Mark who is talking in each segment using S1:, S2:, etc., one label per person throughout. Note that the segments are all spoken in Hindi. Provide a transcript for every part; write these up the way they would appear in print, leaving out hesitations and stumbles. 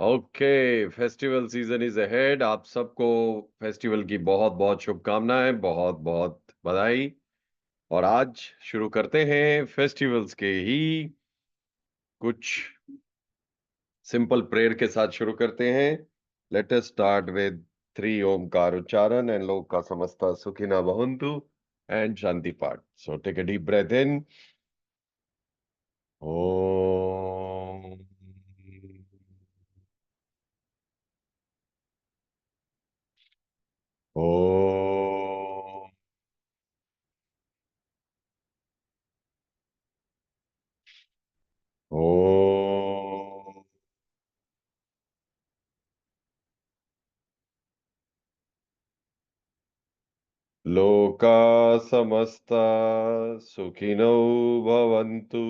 S1: Okay, festival season is ahead. आप सबको फेस्टिवल की बहुत बहुत शुभकामनाएं, बहुत बहुत बधाई। और आज शुरू करते हैं फेस्टिवल्स के ही कुछ सिंपल प्रेयर के साथ शुरू करते हैं। लेट अस स्टार्ट विद 3 ओमकार उच्चारण एंड लोका समस्ता सुखिना भवन्तु एंड शांति पाठ। So take a deep breath in. ओम। ओम। ओम। लोका समस्ता सुखिनो भवन्तु।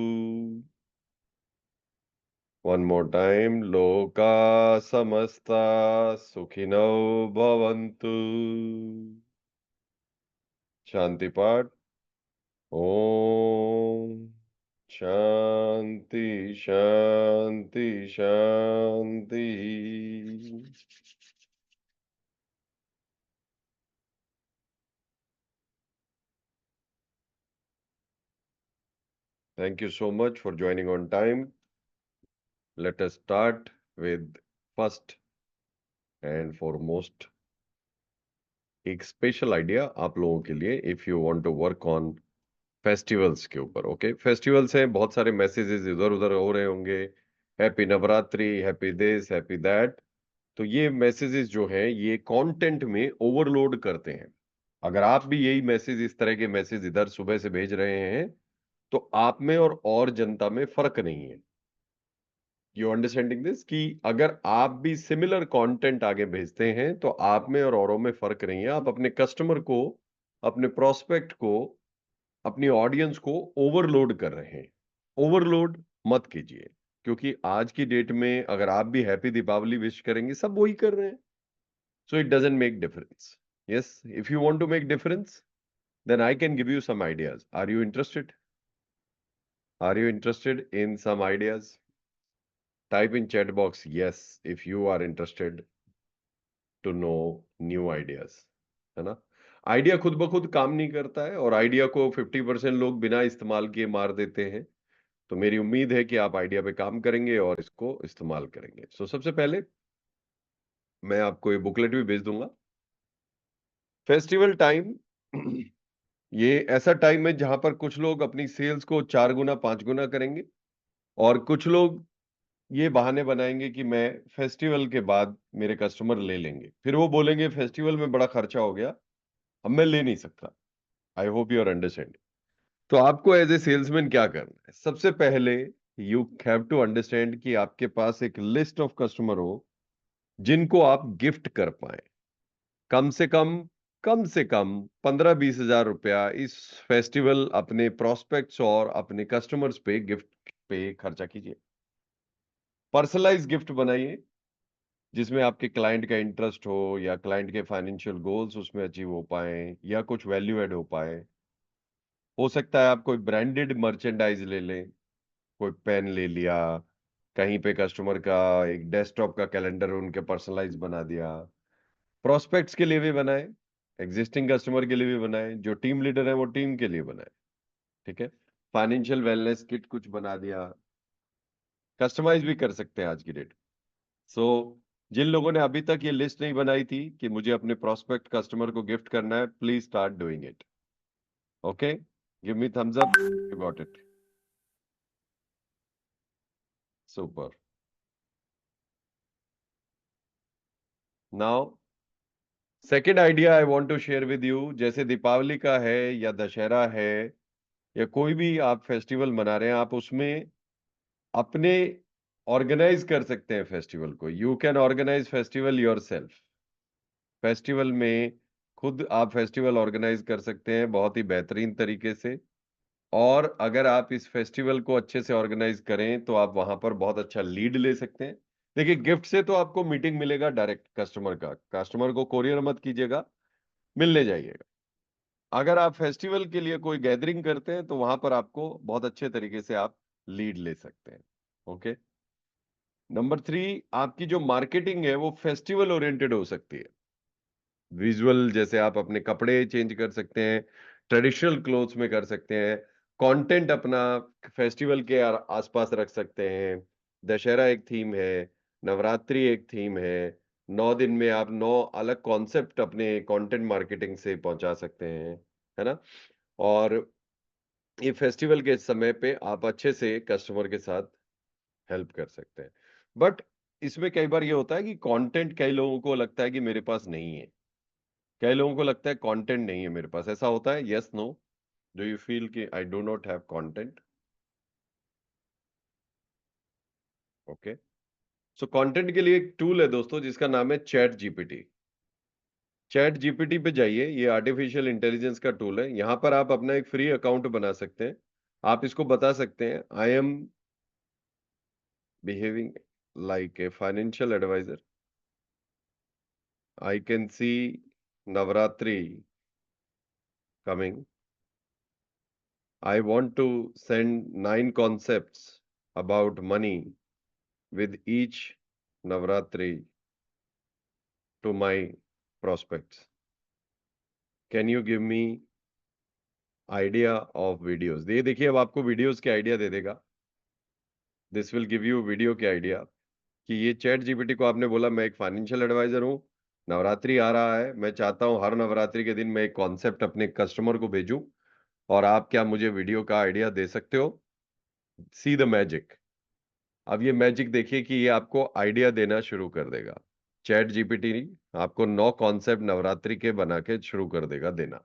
S1: वन मोर टाइम, लोका समस्ता सुखिनो भवन्तु। शांति पाठ। ओम शांति शांति शांति। Thank you so much for joining on time. Let us start with first and foremost एक स्पेशल आइडिया आप लोगों के लिए, if you want to work on festivals के ऊपर। ओके, फेस्टिवल्स हैं, बहुत सारे मैसेजेस इधर उधर हो रहे होंगे, happy Navratri, happy this, happy that. तो ये मैसेजेस जो है ये कंटेंट में ओवरलोड करते हैं। अगर आप भी यही मैसेज, इस तरह के मैसेज इधर सुबह से भेज रहे हैं तो आप में और जनता में फर्क नहीं है। यू अंडरस्टैंडिंग दिस कि अगर आप भी सिमिलर कंटेंट आगे भेजते हैं तो आप में और औरों में फर्क नहीं है। आप अपने कस्टमर को, अपने प्रोस्पेक्ट को, अपनी ऑडियंस को ओवरलोड कर रहे हैं। ओवरलोड मत कीजिए, क्योंकि आज की डेट में अगर आप भी हैप्पी दीपावली विश करेंगे, सब वही कर रहे हैं। So it doesn't make difference. Yes, if you want to make difference then I can give you some ideas. Are you interested? Are you interested in some ideas? Type in chat box yes if you are interested to know new ideas. है ना? आइडिया खुद ब खुद काम नहीं करता है, और आइडिया को 50% लोग बिना इस्तेमाल किए मार देते हैं। तो मेरी उम्मीद है कि आप आइडिया पे काम करेंगे और इसको इस्तेमाल करेंगे। सो सबसे पहले मैं आपको ये बुकलेट भी भेज दूंगा। फेस्टिवल टाइम ये ऐसा टाइम है जहां पर कुछ लोग अपनी सेल्स को 4 गुना 5 गुना करेंगे, और कुछ लोग ये बहाने बनाएंगे कि मैं फेस्टिवल के बाद मेरे कस्टमर ले लेंगे। फिर वो बोलेंगे फेस्टिवल में बड़ा खर्चा हो गया, अब मैं ले नहीं सकता। I hope you are understanding. तो आपको एज ए सेल्समैन क्या करना है? सबसे पहले यू हैव टू अंडरस्टैंड कि आपके पास एक लिस्ट ऑफ कस्टमर हो जिनको आप गिफ्ट कर पाए। कम से कम, कम से कम 15-20 हजार रुपया इस फेस्टिवल अपने प्रोस्पेक्ट्स और अपने कस्टमर्स पे गिफ्ट पे खर्चा कीजिए। पर्सनलाइज गिफ्ट बनाइए जिसमें आपके क्लाइंट का इंटरेस्ट हो, या क्लाइंट के फाइनेंशियल गोल्स उसमें अचीव हो पाए, या कुछ वैल्यू ऐड हो पाए। हो सकता है आप कोई ब्रांडेड मर्चेंडाइज ले लें, कोई पेन ले लिया, कहीं पे कस्टमर का एक डेस्कटॉप का कैलेंडर उनके पर्सनलाइज बना दिया। प्रोस्पेक्ट्स के लिए भी बनाए, एग्जिस्टिंग कस्टमर के लिए भी बनाए, जो टीम लीडर है वो टीम के लिए बनाए। ठीक है, फाइनेंशियल वेलनेस किट कुछ बना दिया। कस्टमाइज भी कर सकते हैं आज की डेट। सो जिन लोगों ने अभी तक ये लिस्ट नहीं बनाई थी कि मुझे अपने प्रोस्पेक्ट कस्टमर को गिफ्ट करना है, please start doing it. Okay, give me thumbs up, you got it. Super. Now second idea I want to share with you. जैसे दीपावली का है या दशहरा है या कोई भी आप फेस्टिवल मना रहे हैं, आप उसमें अपने ऑर्गेनाइज कर सकते हैं फेस्टिवल को। You can organise festival yourself. Festival में खुद आप फेस्टिवल ऑर्गेनाइज कर सकते हैं बहुत ही बेहतरीन तरीके से। और अगर आप इस फेस्टिवल को अच्छे से ऑर्गेनाइज करें तो आप वहां पर बहुत अच्छा लीड ले सकते हैं। देखिए, गिफ्ट से तो आपको मीटिंग मिलेगा डायरेक्ट कस्टमर का, कस्टमर को कोरियर मत कीजिएगा, मिलने जाइएगा। अगर आप फेस्टिवल के लिए कोई गैदरिंग करते हैं तो वहां पर आपको बहुत अच्छे तरीके से आप लीड ले सकते हैं। ओके, नंबर 3, आपकी जो मार्केटिंग है वो फेस्टिवल ओरिएंटेड हो सकती है। विजुअल, जैसे आप अपने कपड़े चेंज कर सकते हैं, ट्रेडिशनल क्लोथ्स में कर सकते हैं, कंटेंट अपना फेस्टिवल के आसपास रख सकते हैं। दशहरा एक थीम है, नवरात्रि एक थीम है, 9 दिन में आप 9 अलग कॉन्सेप्ट अपने कंटेंट मार्केटिंग से पहुंचा सकते हैं, है ना? और ये फेस्टिवल के समय पे आप अच्छे से कस्टमर के साथ हेल्प कर सकते हैं। बट इसमें कई बार ये होता है कि कंटेंट कई लोगों को लगता है कि मेरे पास नहीं है। कई लोगों को लगता है कंटेंट नहीं है मेरे पास। ऐसा होता है? Yes, no? Do you feel कि I do not have content? Okay. So content के लिए एक टूल है दोस्तों जिसका नाम है चैट जीपीटी। चैट जीपीटी पे जाइए, ये आर्टिफिशियल इंटेलिजेंस का टूल है। यहाँ पर आप अपना एक फ्री अकाउंट बना सकते हैं। आप इसको बता सकते हैं, I am behaving like a financial adviser. I can see Navratri coming. I want to send 9 concepts about money with each Navratri to my prospects. Can you give me idea of videos? ये देखिए, अब आपको वीडियोस के आइडिया दे देगा। This will give you video के आइडिया कि ये चैट जीपीटी को आपने बोला मैं एक फाइनेंशियल एडवाइजर हूँ, नवरात्रि आ रहा है, मैं चाहता हूँ हर नवरात्रि के दिन मैं एक कॉन्सेप्ट अपने कस्टमर को भेजूं, और आप क्या मुझे वीडियो का आइडिया दे सकते हो? See the magic. अब ये मैजिक देखिए कि ये आपको आइडिया देना शुरू कर देगा। चैट जीपीटी आपको 9 कॉन्सेप्ट नवरात्रि के बना के शुरू कर देगा देना।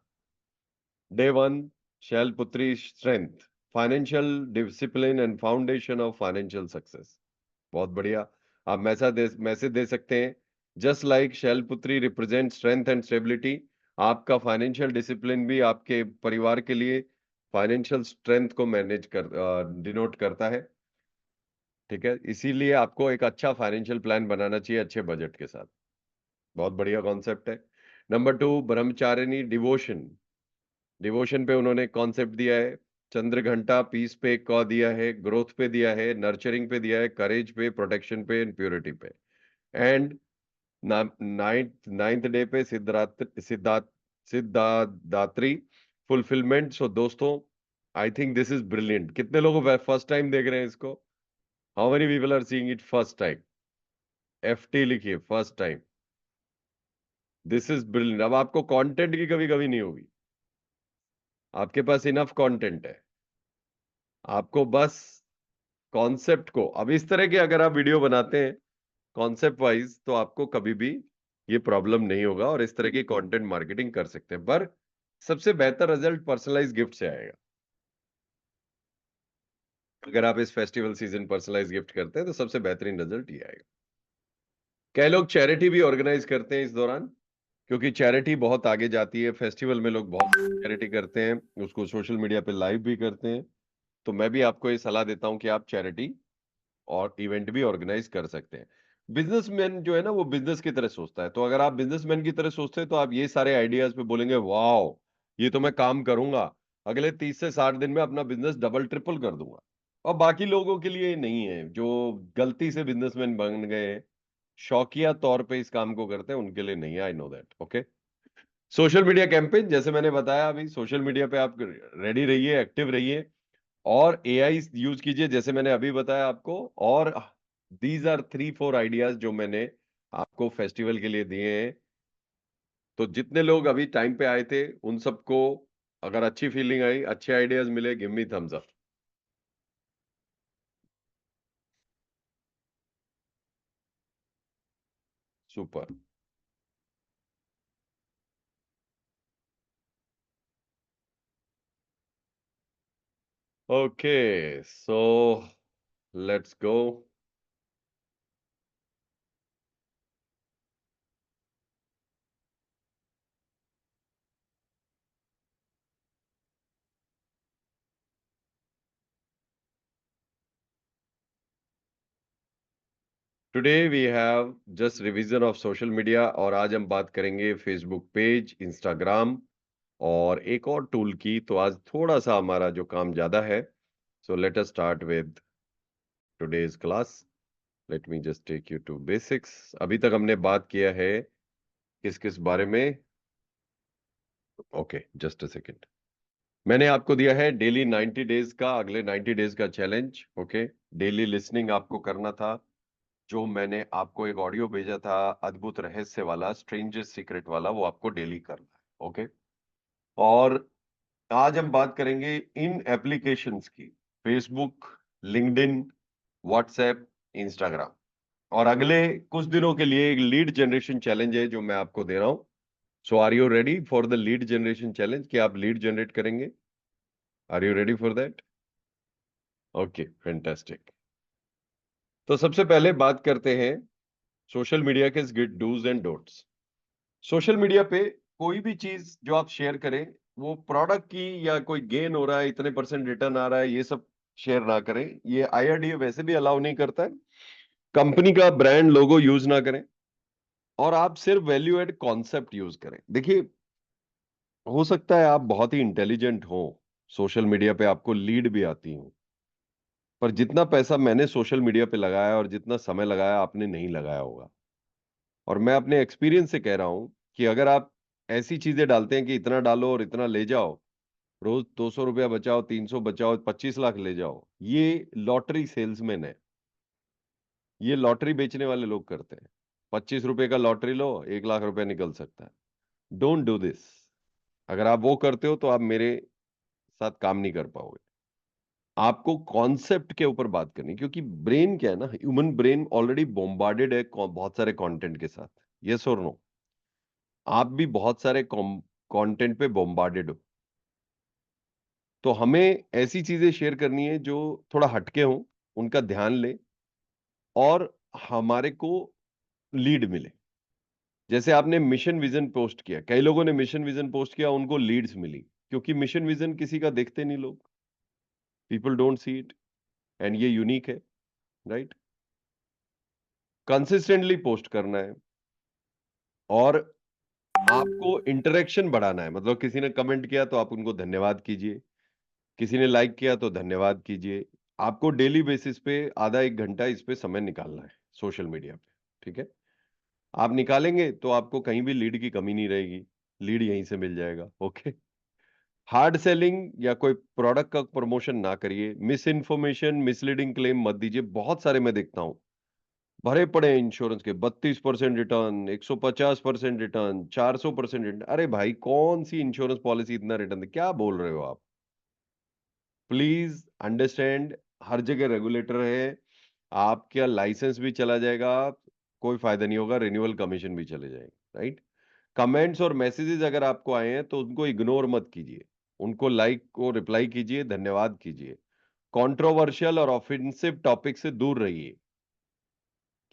S1: Day 1, Shailputri strength, financial discipline and foundation of financial success. बहुत बढ़िया। आप मैसेज दे सकते हैं, just like Shailputri represent strength and stability, आपका फाइनेंशियल डिसिप्लिन भी आपके परिवार के लिए फाइनेंशियल स्ट्रेंथ को मैनेज कर डिनोट करता है। ठीक है, इसीलिए आपको एक अच्छा फाइनेंशियल प्लान बनाना चाहिए अच्छे बजट के साथ। बहुत बढ़िया कॉन्सेप्ट है। Number 2, Brahmacharini devotion. डिवोशन पे उन्होंने कॉन्सेप्ट दिया है। चंद्र घंटा पीस पे क दिया है, ग्रोथ पे दिया है, नर्चरिंग पे दिया है, करेज पे, प्रोटेक्शन पे एंड प्योरिटी पे। एंड नाइन्थ डे पे सिद्धादात्री फुलफिलमेंट। सो दोस्तों, I think this is brilliant. कितने लोग फर्स्ट टाइम देख रहे हैं इसको? How many people are seeing it first time? FT लिखिए, first time. This is brilliant. अब आपको कंटेंट की कभी कभी नहीं होगी, आपके पास इनफ कंटेंट है। आपको बस कॉन्सेप्ट को, अब इस तरह के अगर आप वीडियो बनाते हैं कॉन्सेप्ट वाइज, तो आपको कभी भी ये प्रॉब्लम नहीं होगा और इस तरह की कंटेंट मार्केटिंग कर सकते हैं। पर सबसे बेहतर रिजल्ट पर्सनलाइज गिफ्ट से आएगा। अगर आप इस फेस्टिवल सीजन पर्सनलाइज गिफ्ट करते हैं तो सबसे बेहतरीन रिजल्ट ये आएगा। कई लोग चैरिटी भी ऑर्गेनाइज करते हैं इस दौरान, क्योंकि चैरिटी बहुत आगे जाती है। फेस्टिवल में लोग बहुत चैरिटी करते हैं, उसको सोशल मीडिया पे लाइव भी करते हैं। तो मैं भी आपको ये सलाह देता हूं कि आप चैरिटी और इवेंट भी ऑर्गेनाइज कर सकते हैं। बिजनेसमैन जो है ना, वो बिजनेस की तरह सोचता है। तो अगर आप बिजनेसमैन की तरह सोचते हैं तो आप ये सारे आइडियाज पे बोलेंगे वाह, ये तो मैं काम करूंगा, अगले 30 से 60 दिन में अपना बिजनेस डबल ट्रिपल कर दूंगा। और बाकी लोगों के लिए नहीं है, जो गलती से बिजनेसमैन बन गए, शौकिया तौर पे इस काम को करते हैं, उनके लिए नहीं है। I know that. Okay. Social media campaign, जैसे मैंने बताया अभी, सोशल मीडिया पे आप रेडी रहिए, एक्टिव रहिए, और एआई यूज कीजिए जैसे मैंने अभी बताया आपको। और दीज आर 3-4 आइडियाज जो मैंने आपको फेस्टिवल के लिए दिए हैं। तो जितने लोग अभी टाइम पे आए थे उन सबको अगर अच्छी फीलिंग आई, अच्छे आइडियाज मिले, give me thumbs up. Super. Okay, so let's go. Today we have just revision of social media, और आज हम बात करेंगे फेसबुक पेज, इंस्टाग्राम और एक और टूल की। तो आज थोड़ा सा हमारा जो काम ज्यादा है। So let us start with today's class. Let me just take you to basics. अभी तक हमने बात किया है किस किस बारे में? Okay, just a second. मैंने आपको दिया है डेली 90 डेज का, अगले 90 डेज का चैलेंज। ओके, डेली लिसनिंग आपको करना था। जो मैंने आपको एक ऑडियो भेजा था अद्भुत रहस्य वाला, स्ट्रेंजेस्ट सीक्रेट वाला, वो आपको डेली करना है। ओके, और आज हम बात करेंगे इन एप्लीकेशंस की, फेसबुक, लिंक्डइन, व्हाट्सएप, इंस्टाग्राम। और अगले कुछ दिनों के लिए एक लीड जनरेशन चैलेंज है जो मैं आपको दे रहा हूं। So are you ready for the lead generation challenge? कि आप लीड जनरेट करेंगे? Are you ready for that? Okay, fantastic. तो सबसे पहले बात करते हैं सोशल मीडिया के dos and don'ts. Social media पे कोई भी चीज जो आप शेयर करें, वो प्रोडक्ट की या कोई गेन हो रहा है, इतने परसेंट रिटर्न आ रहा है, ये सब शेयर ना करें। ये आईआरडीए वैसे भी अलाउ नहीं करता है। कंपनी का ब्रांड लोगो यूज ना करें, और आप सिर्फ वैल्यू एड कॉन्सेप्ट यूज करें। देखिए, हो सकता है आप बहुत ही इंटेलिजेंट हो, सोशल मीडिया पे आपको लीड भी आती हो, पर जितना पैसा मैंने सोशल मीडिया पे लगाया और जितना समय लगाया, आपने नहीं लगाया होगा। और मैं अपने एक्सपीरियंस से कह रहा हूं कि अगर आप ऐसी चीजें डालते हैं कि इतना डालो और इतना ले जाओ, रोज 200 रुपया बचाओ, 300 बचाओ, 25 लाख ले जाओ, ये लॉटरी सेल्समैन है। ये लॉटरी बेचने वाले लोग करते हैं। 25 रुपए का लॉटरी लो, 1 लाख रुपया निकल सकता है। Don't do this. अगर आप वो करते हो तो आप मेरे साथ काम नहीं कर पाओगे। आपको कॉन्सेप्ट के ऊपर बात करनी, क्योंकि ब्रेन क्या है ना, ह्यूमन ब्रेन ऑलरेडी बॉम्बार्डेड है बहुत सारे कंटेंट के साथ। यस और नो? आप भी बहुत सारे कंटेंट पे बॉम्बार्डेड हो। तो हमें ऐसी चीजें शेयर करनी है जो थोड़ा हटके हो, उनका ध्यान ले, और हमारे को लीड मिले। जैसे आपने मिशन विजन पोस्ट किया, कई लोगों ने मिशन विजन पोस्ट किया, उनको लीड्स मिली, क्योंकि मिशन विजन किसी का देखते नहीं लोग। People don't see it, and ये यूनिक है, राइट? कंसिस्टेंटली पोस्ट करना है, और आपको इंटरेक्शन बढ़ाना है। मतलब किसी ने कमेंट किया तो आप उनको धन्यवाद कीजिए, किसी ने लाइक किया तो धन्यवाद कीजिए। आपको डेली बेसिस पे आधा 1 घंटा इस पे समय निकालना है सोशल मीडिया पे, ठीक है? आप निकालेंगे तो आपको कहीं भी लीड की कमी नहीं रहेगी, लीड यहीं से मिल जाएगा। ओके, हार्ड सेलिंग या कोई प्रोडक्ट का प्रमोशन ना करिए। मिस इन्फॉर्मेशन, मिसलीडिंग क्लेम मत दीजिए। बहुत सारे मैं देखता हूं भरे पड़े हैं इंश्योरेंस के, 32% रिटर्न, 150% रिटर्न, 400% रिटर्न। अरे भाई, कौन सी इंश्योरेंस पॉलिसी इतना रिटर्न दे? क्या बोल रहे हो आप? प्लीज अंडरस्टैंड, हर जगह रेगुलेटर है। आपका लाइसेंस भी चला जाएगा, कोई फायदा नहीं होगा, रिन्यूअल कमीशन भी चले जाएंगे, राइट? कमेंट्स और मैसेजेस अगर आपको आए हैं तो उनको इग्नोर मत कीजिए, उनको लाइक को रिप्लाई कीजिए, धन्यवाद कीजिए। कंट्रोवर्शियल और ऑफेंसिव टॉपिक से दूर रहिए।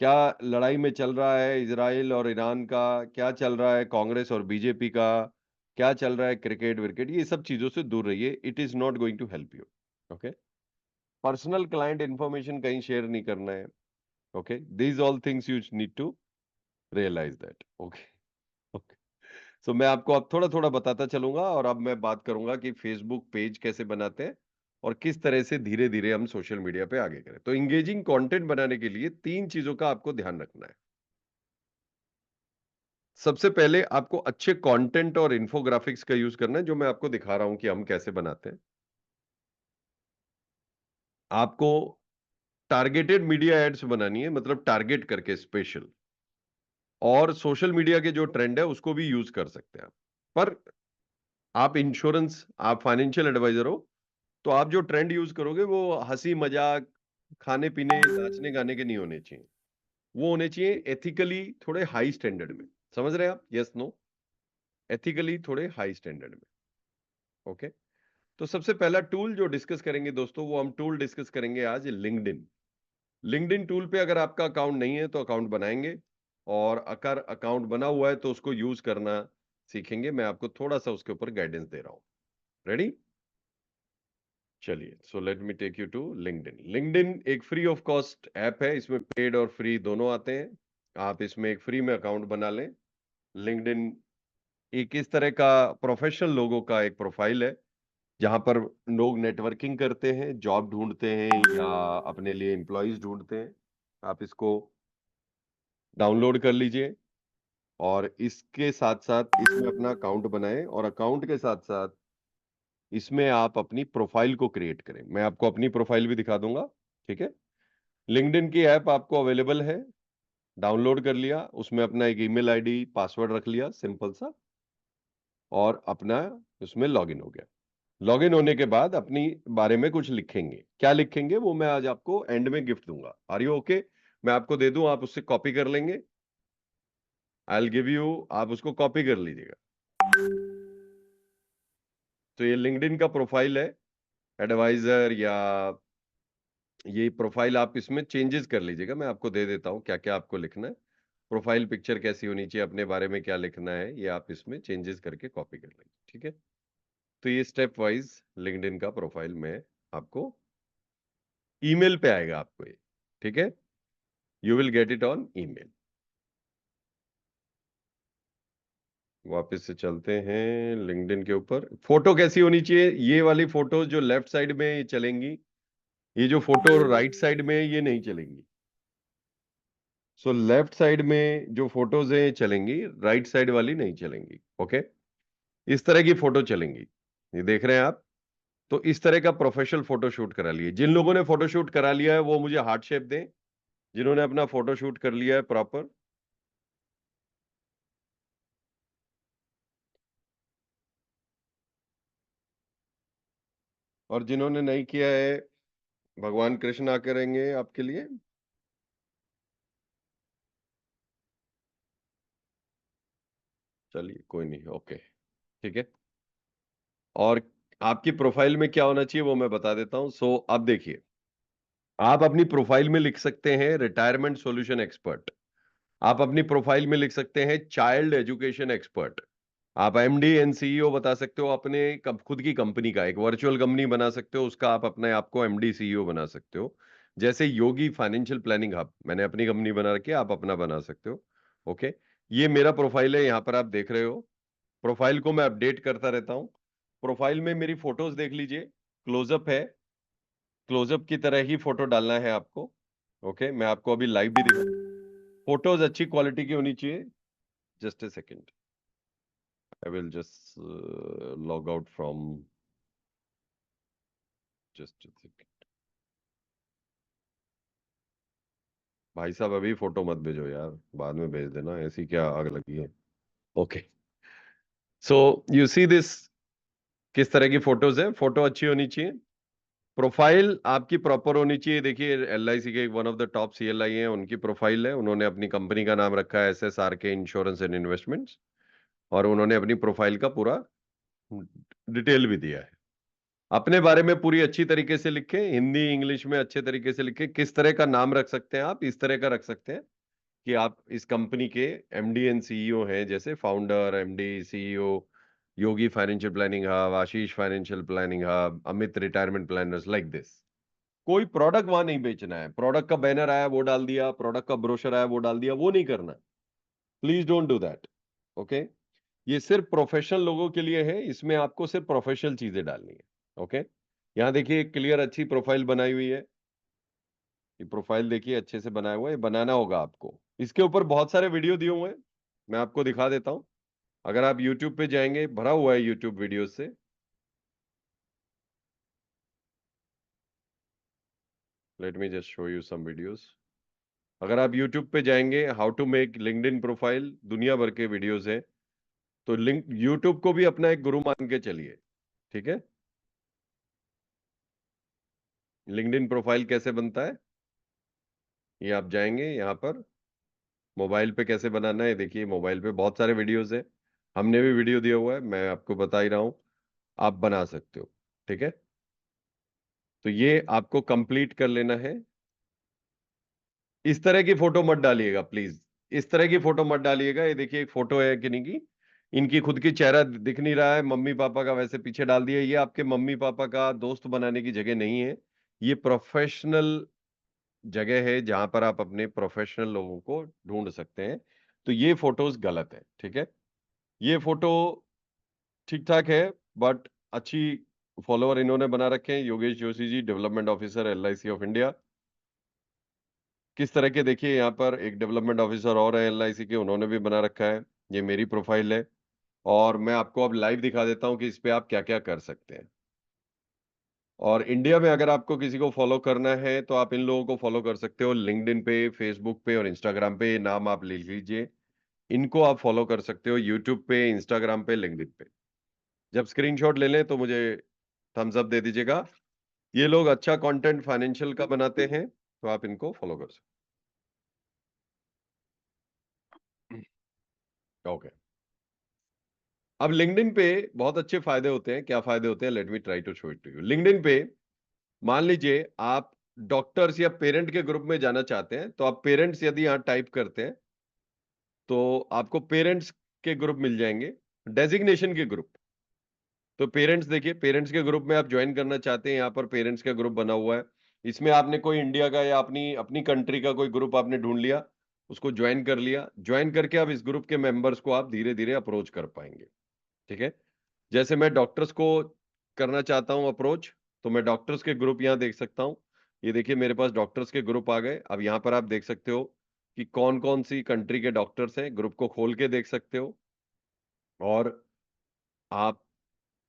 S1: क्या लड़ाई में चल रहा है इजराइल और ईरान का, क्या चल रहा है कांग्रेस और बीजेपी का, क्या चल रहा है क्रिकेट विकेट, ये सब चीजों से दूर रहिए। It is not going to help you. Okay, personal client information कहीं शेयर नहीं करना है। Okay, these all things you need to realise that. Okay, okay. So मैं आपको अब थोड़ा थोड़ा बताता चलूंगा, और अब मैं बात करूंगा कि फेसबुक पेज कैसे बनाते हैं और किस तरह से धीरे धीरे हम सोशल मीडिया पे आगे करें। तो इंगेजिंग कंटेंट बनाने के लिए 3 चीजों का आपको ध्यान रखना है। सबसे पहले आपको अच्छे कंटेंट और इन्फोग्राफिक्स का यूज करना है, जो मैं आपको दिखा रहा हूं कि हम कैसे बनाते हैं। आपको टारगेटेड मीडिया एड्स बनानी है, मतलब टारगेट करके स्पेशल। और सोशल मीडिया के जो ट्रेंड है उसको भी यूज कर सकते हैं आप। पर आप इंश्योरेंस, आप फाइनेंशियल एडवाइजर हो, तो आप जो ट्रेंड यूज करोगे वो हंसी मजाक, खाने पीने, नाचने गाने के नहीं होने चाहिए। वो होने चाहिए एथिकली, थोड़े हाई स्टैंडर्ड में। समझ रहे हैं आप? Yes no? एथिकली थोड़े हाई स्टैंडर्ड में। ओके, तो सबसे पहला टूल जो डिस्कस करेंगे दोस्तों, वो हम टूल डिस्कस करेंगे आज लिंक्डइन। लिंक्डइन टूल पे अगर आपका अकाउंट नहीं है तो अकाउंट बनाएंगे, और अगर अकाउंट बना हुआ है तो उसको यूज करना सीखेंगे। मैं आपको थोड़ा सा उसके ऊपर गाइडेंस दे रहा हूं। रेडी? चलिए, so let me take you to LinkedIn. LinkedIn एक फ्री ऑफ कॉस्ट ऐप है, इसमें पेड और फ्री दोनों आते हैं। आप इसमें एक फ्री में अकाउंट बना लें। लिंक्डइन एक इस तरह का प्रोफेशनल लोगों का एक प्रोफाइल है, जहां पर लोग नेटवर्किंग करते हैं, जॉब ढूंढते हैं या अपने लिए एम्प्लॉयज ढूंढते हैं। आप इसको डाउनलोड कर लीजिए और इसके साथ साथ इसमें अपना अकाउंट बनाएं और अकाउंट के साथ साथ इसमें आप अपनी प्रोफाइल को क्रिएट करें। मैं आपको अपनी प्रोफाइल भी दिखा दूंगा, ठीक है। लिंक्डइन की ऐप आपको अवेलेबल है, डाउनलोड कर लिया, उसमें अपना एक ईमेल आईडी पासवर्ड रख लिया सिंपल सा, और अपना उसमें लॉगिन हो गया। लॉगिन होने के बाद अपनी बारे में कुछ लिखेंगे, क्या लिखेंगे वो मैं आज आपको एंड में गिफ्ट दूंगा। Are you okay? मैं आपको दे दूं, आप उससे कॉपी कर लेंगे। आई विल गिव यू, आप उसको कॉपी कर लीजिएगा। तो ये लिंक्डइन का प्रोफाइल है, एडवाइजर, या ये प्रोफाइल आप इसमें चेंजेस कर लीजिएगा। मैं आपको दे देता हूँ क्या क्या आपको लिखना है। प्रोफाइल पिक्चर कैसी होनी चाहिए, अपने बारे में क्या लिखना है, ये आप इसमें चेंजेस करके कॉपी कर लेंगे, ठीक है। तो ये स्टेप वाइज लिंक्डइन का प्रोफाइल में आपको ईमेल पे आएगा आपको ये, ठीक है। You will get it on email. वापस से चलते हैं लिंक्डइन के ऊपर। फोटो कैसी होनी चाहिए? ये वाली फोटो जो लेफ्ट साइड में चलेंगी, ये जो फोटो राइट साइड में है, ये नहीं चलेंगी। सो लेफ्ट साइड में जो फोटोज है चलेंगी, राइट साइड वाली नहीं चलेंगी, ओके। इस तरह की फोटो चलेंगी, ये देख रहे हैं आप। तो इस तरह का प्रोफेशनल फोटो शूट करा लिए। जिन लोगों ने फोटो शूट करा लिया है वो मुझे हार्ट शेप दें, जिन्होंने अपना फोटो शूट कर लिया है प्रॉपर। और जिन्होंने नहीं किया है, भगवान कृष्ण आ करेंगे आपके लिए। चलिए कोई नहीं, ओके, ठीक है। और आपकी प्रोफाइल में क्या होना चाहिए वो मैं बता देता हूं। सो अब देखिए, आप अपनी प्रोफाइल में लिख सकते हैं रिटायरमेंट सॉल्यूशन एक्सपर्ट। आप अपनी प्रोफाइल में लिख सकते हैं चाइल्ड एजुकेशन एक्सपर्ट। आप एमडी एंड सीईओ बता सकते हो अपने खुद की कंपनी का, एक वर्चुअल कंपनी बना सकते हो, उसका आप अपने आप को एमडी सीईओ बना सकते हो। जैसे योगी फाइनेंशियल प्लानिंग हब, मैंने अपनी कंपनी बना रखी है, आप अपना बना सकते हो, ओके। ये मेरा प्रोफाइल है, यहाँ पर आप देख रहे हो। प्रोफाइल को मैं अपडेट करता रहता हूँ। प्रोफाइल में मेरी फोटोज देख लीजिए, क्लोजअप है, क्लोजअप की तरह ही फोटो डालना है आपको, ओके। मैं आपको अभी लाइव भी दिखा, फोटोज अच्छी क्वालिटी की होनी चाहिए। Just a second, I will just log out from, just a second. भाई साहब अभी फोटो मत भेजो यार, बाद में भेज देना, ऐसी क्या आग लगी है। Okay, so you see this, किस तरह की फोटोज है। फोटो अच्छी होनी चाहिए, प्रोफाइल आपकी प्रॉपर होनी चाहिए। देखिए एलआईसी के one of the top CLI हैं, उनकी प्रोफाइल है, उन्होंने अपनी कंपनी का नाम रखा है एसएसआर के इंश्योरेंस एंड इन्वेस्टमेंट्स, और उन्होंने अपनी प्रोफाइल का पूरा डिटेल भी दिया है। अपने बारे में पूरी अच्छी तरीके से लिखें, हिंदी इंग्लिश में अच्छे तरीके से लिखें। किस तरह का नाम रख सकते हैं आप? इस तरह का रख सकते हैं कि आप इस कंपनी के एमडी एंड सीईओ हैं, जैसे founder, MD, CEO, Yogi financial planning hub, Ashish financial planning hub, Amit retirement planners, like this. कोई प्रोडक्ट वहां नहीं बेचना है, प्रोडक्ट का बैनर आया वो डाल दिया, प्रोडक्ट का ब्रोशर आया वो डाल दिया, वो नहीं करना। Please don't do that, okay. ये सिर्फ प्रोफेशनल लोगों के लिए है, इसमें आपको सिर्फ प्रोफेशनल चीजें डालनी है, ओके। यहाँ देखिए क्लियर अच्छी प्रोफाइल बनाई हुई है, ये प्रोफाइल देखिए अच्छे से बनाया हुआ है, ये बनाना होगा आपको। इसके ऊपर बहुत सारे वीडियो दिए हुए हैं, मैं आपको दिखा देता हूँ। अगर आप YouTube पे जाएंगे, भरा हुआ है YouTube वीडियो से। Let me just show you some videos. अगर आप YouTube पे जाएंगे, how to make LinkedIn profile, दुनिया भर के वीडियोस हैं। तो लिंक YouTube को भी अपना एक गुरु मान के चलिए, ठीक है। लिंक्डइन प्रोफाइल कैसे बनता है, ये आप जाएंगे यहाँ पर, मोबाइल पे कैसे बनाना है, देखिए मोबाइल पे बहुत सारे वीडियोस है, हमने भी वीडियो दिया हुआ है, मैं आपको बता ही रहा हूँ, आप बना सकते हो, ठीक है। तो ये आपको कंप्लीट कर लेना है। इस तरह की फोटो मत डालिएगा प्लीज, इस तरह की फोटो मत डालिएगा। ये देखिए एक फोटो है किन्हीं की, इनकी खुद की चेहरा दिख नहीं रहा है, मम्मी पापा का वैसे पीछे डाल दिया। ये आपके मम्मी पापा का दोस्त बनाने की जगह नहीं है, ये प्रोफेशनल जगह है जहां पर आप अपने प्रोफेशनल लोगों को ढूंढ सकते हैं। तो ये फोटोज गलत है, ठीक है। ये फोटो ठीक ठाक है, बट अच्छी फॉलोअर इन्होंने बना रखे हैं, Yogesh Joshi ji, development officer LIC of India. किस तरह के, देखिए यहाँ पर एक डेवलपमेंट ऑफिसर और है एलआईसी के, उन्होंने भी बना रखा है। ये मेरी प्रोफाइल है और मैं आपको अब लाइव दिखा देता हूँ कि इस पे आप क्या क्या कर सकते हैं। और इंडिया में अगर आपको किसी को फॉलो करना है तो आप इन लोगों को फॉलो कर सकते हो लिंक्डइन पे, फेसबुक पे और इंस्टाग्राम पे। ये नाम आप लिख लीजिए, इनको आप फॉलो कर सकते हो यूट्यूब पे, इंस्टाग्राम पे, लिंक्डइन पे। जब स्क्रीनशॉट ले लें तो मुझे थम्स अप दे दीजिएगा। ये लोग अच्छा कंटेंट फाइनेंशियल का बनाते हैं, तो आप इनको फॉलो कर सकते हैं। ओके, अब लिंक्डइन पे बहुत अच्छे फायदे होते हैं। क्या फायदे होते हैं, let me try to show it to you. LinkedIn पे मान लीजिए आप डॉक्टर्स या पेरेंट के ग्रुप में जाना चाहते हैं, तो आप पेरेंट्स यदि यहाँ टाइप करते हैं तो आपको पेरेंट्स के ग्रुप मिल जाएंगे, डेजिग्नेशन के ग्रुप। तो पेरेंट्स, देखिए पेरेंट्स के ग्रुप में आप ज्वाइन करना चाहते हैं, यहाँ पर पेरेंट्स का ग्रुप बना हुआ है। इसमें आपने कोई इंडिया का या अपनी अपनी कंट्री का कोई ग्रुप आपने ढूंढ लिया, उसको ज्वाइन कर लिया। ज्वाइन करके आप इस ग्रुप के मेंबर्स को आप धीरे धीरे अप्रोच कर पाएंगे। ठीक है, जैसे मैं डॉक्टर्स को करना चाहता हूं अप्रोच, तो मैं डॉक्टर्स के ग्रुप यहां देख सकता हूं। ये देखिए मेरे पास डॉक्टर्स के ग्रुप आ गए। अब यहां पर आप देख सकते हो कि कौन कौन सी कंट्री के डॉक्टर्स हैं, ग्रुप को खोल के देख सकते हो और आप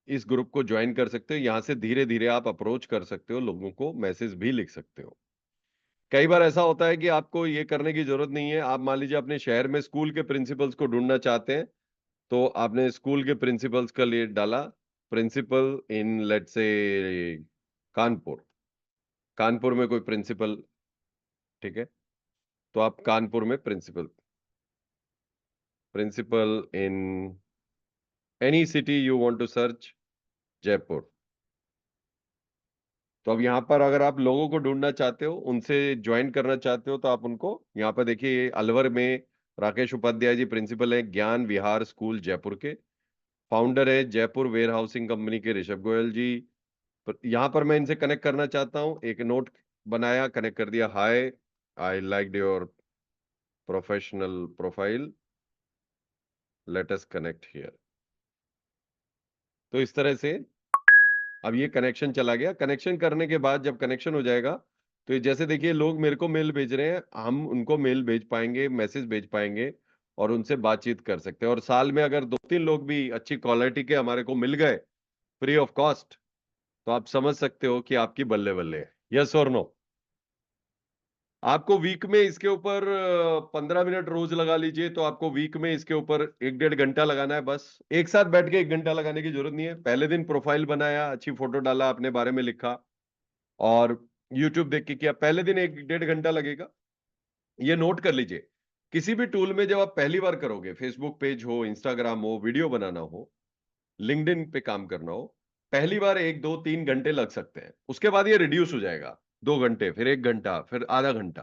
S1: इस ग्रुप को ज्वाइन कर सकते हो। यहां से धीरे धीरे आप अप्रोच कर सकते हो, लोगों को मैसेज भी लिख सकते हो। कई बार ऐसा होता है कि आपको ये करने की जरूरत नहीं है। आप मान लीजिए अपने शहर में स्कूल के प्रिंसिपल्स को ढूंढना चाहते हैं, तो आपने स्कूल के प्रिंसिपल्स का लिए डाला, principal in let's say Kanpur. Kanpur में कोई प्रिंसिपल, ठीक है, तो आप कानपुर में principal, principal in any city you want to search, Jaipur. तो अब यहाँ पर अगर आप लोगों को ढूंढना चाहते हो, उनसे ज्वाइन करना चाहते हो, तो आप उनको यहाँ पर देखिए। अलवर में राकेश उपाध्याय जी प्रिंसिपल है, ज्ञान विहार स्कूल जयपुर के। फाउंडर है जयपुर वेयर हाउसिंग कंपनी के ऋषभ गोयल जी। यहाँ पर मैं इनसे कनेक्ट करना चाहता हूँ, एक नोट बनाया, कनेक्ट कर दिया, hi I like your professional profile, let us connect here. तो इस तरह से अब ये कनेक्शन चला गया। कनेक्शन करने के बाद जब कनेक्शन हो जाएगा, तो ये जैसे देखिए लोग मेरे को मेल भेज रहे हैं, हम उनको मेल भेज पाएंगे, मैसेज भेज पाएंगे और उनसे बातचीत कर सकते हैं। और साल में अगर 2-3 लोग भी अच्छी क्वालिटी के हमारे को मिल गए फ्री ऑफ कॉस्ट, तो आप समझ सकते हो कि आपकी बल्ले बल्ले है। यस और नो? आपको वीक में इसके ऊपर 15 मिनट रोज लगा लीजिए, तो आपको वीक में इसके ऊपर 1-1.5 घंटा लगाना है। बस एक साथ बैठ के 1 घंटा लगाने की जरूरत नहीं है। पहले दिन प्रोफाइल बनाया, अच्छी फोटो डाला, अपने बारे में लिखा और यूट्यूब देख के किया, पहले दिन 1-1.5 घंटा लगेगा। ये नोट कर लीजिए। किसी भी टूल में जब आप पहली बार करोगे, फेसबुक पेज हो, इंस्टाग्राम हो, वीडियो बनाना हो, लिंक्डइन पे काम करना हो, पहली बार 1-2-3 घंटे लग सकते हैं। उसके बाद ये रिड्यूस हो जाएगा, 2 घंटे, फिर 1 घंटा, फिर आधा घंटा।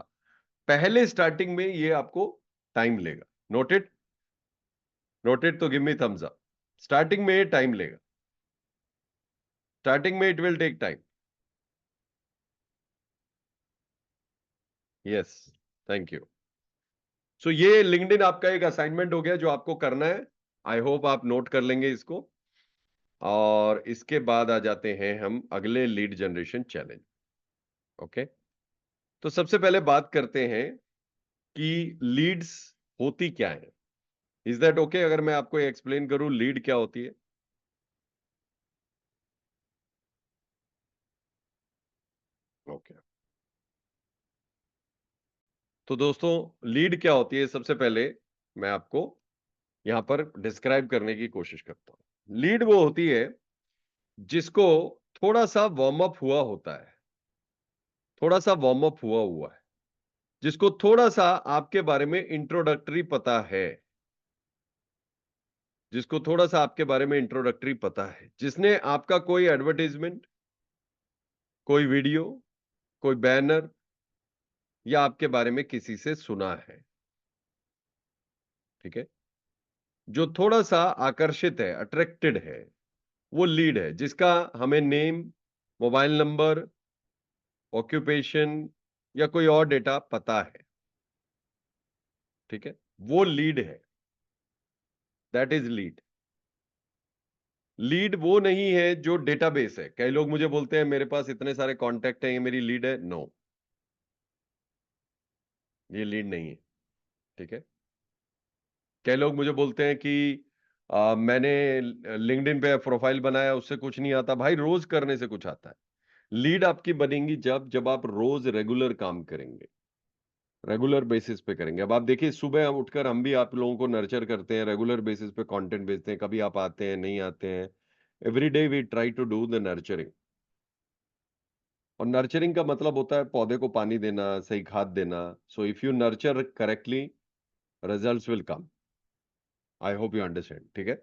S1: पहले स्टार्टिंग में ये आपको टाइम लेगा। नोटेड? नोटेड तो give me thumbs up. Starting में ये टाइम लेगा, स्टार्टिंग में it will take time. Yes, thank you. So ये लिंक्डइन आपका एक असाइनमेंट हो गया जो आपको करना है। आई होप आप नोट कर लेंगे इसको। और इसके बाद आ जाते हैं हम अगले लीड जनरेशन चैलेंज। ओके, तो सबसे पहले बात करते हैं कि लीड्स होती क्या है। इज दैट ओके अगर मैं आपको एक्सप्लेन करूं लीड क्या होती है? ओके, तो दोस्तों लीड क्या होती है, सबसे पहले मैं आपको यहां पर डिस्क्राइब करने की कोशिश करता हूं। लीड वो होती है जिसको थोड़ा सा वार्म अप हुआ होता है, थोड़ा सा वार्म अप हुआ हुआ है, जिसको थोड़ा सा आपके बारे में इंट्रोडक्टरी पता है, जिसको थोड़ा सा आपके बारे में इंट्रोडक्टरी पता है, जिसने आपका कोई एडवर्टाइजमेंट, कोई वीडियो, कोई बैनर या आपके बारे में किसी से सुना है। ठीक है, जो थोड़ा सा आकर्षित है, अट्रैक्टेड है, वो लीड है, जिसका हमें नेम, मोबाइल नंबर, ऑक्यूपेशन या कोई और डेटा पता है। ठीक है, वो लीड है, दैट इज लीड। लीड वो नहीं है जो डेटाबेस है। कई लोग मुझे बोलते हैं मेरे पास इतने सारे कॉन्टैक्ट हैं, ये मेरी लीड है। नो, ये लीड नहीं है। ठीक है, कई लोग मुझे बोलते हैं कि मैंने लिंक्डइन पे प्रोफाइल बनाया, उससे कुछ नहीं आता। भाई रोज करने से कुछ आता है। लीड आपकी बनेंगी जब जब आप रोज रेगुलर काम करेंगे, रेगुलर बेसिस पे करेंगे। अब आप देखिए, सुबह हम उठकर हम भी आप लोगों को नर्चर करते हैं, रेगुलर बेसिस पे कंटेंट भेजते हैं। कभी आप आते हैं, नहीं आते हैं, every day we try to do the nurturing. और नर्चरिंग का मतलब होता है पौधे को पानी देना, सही खाद देना। So if you nurture correctly, results will come. I hope you understand. ठीक है,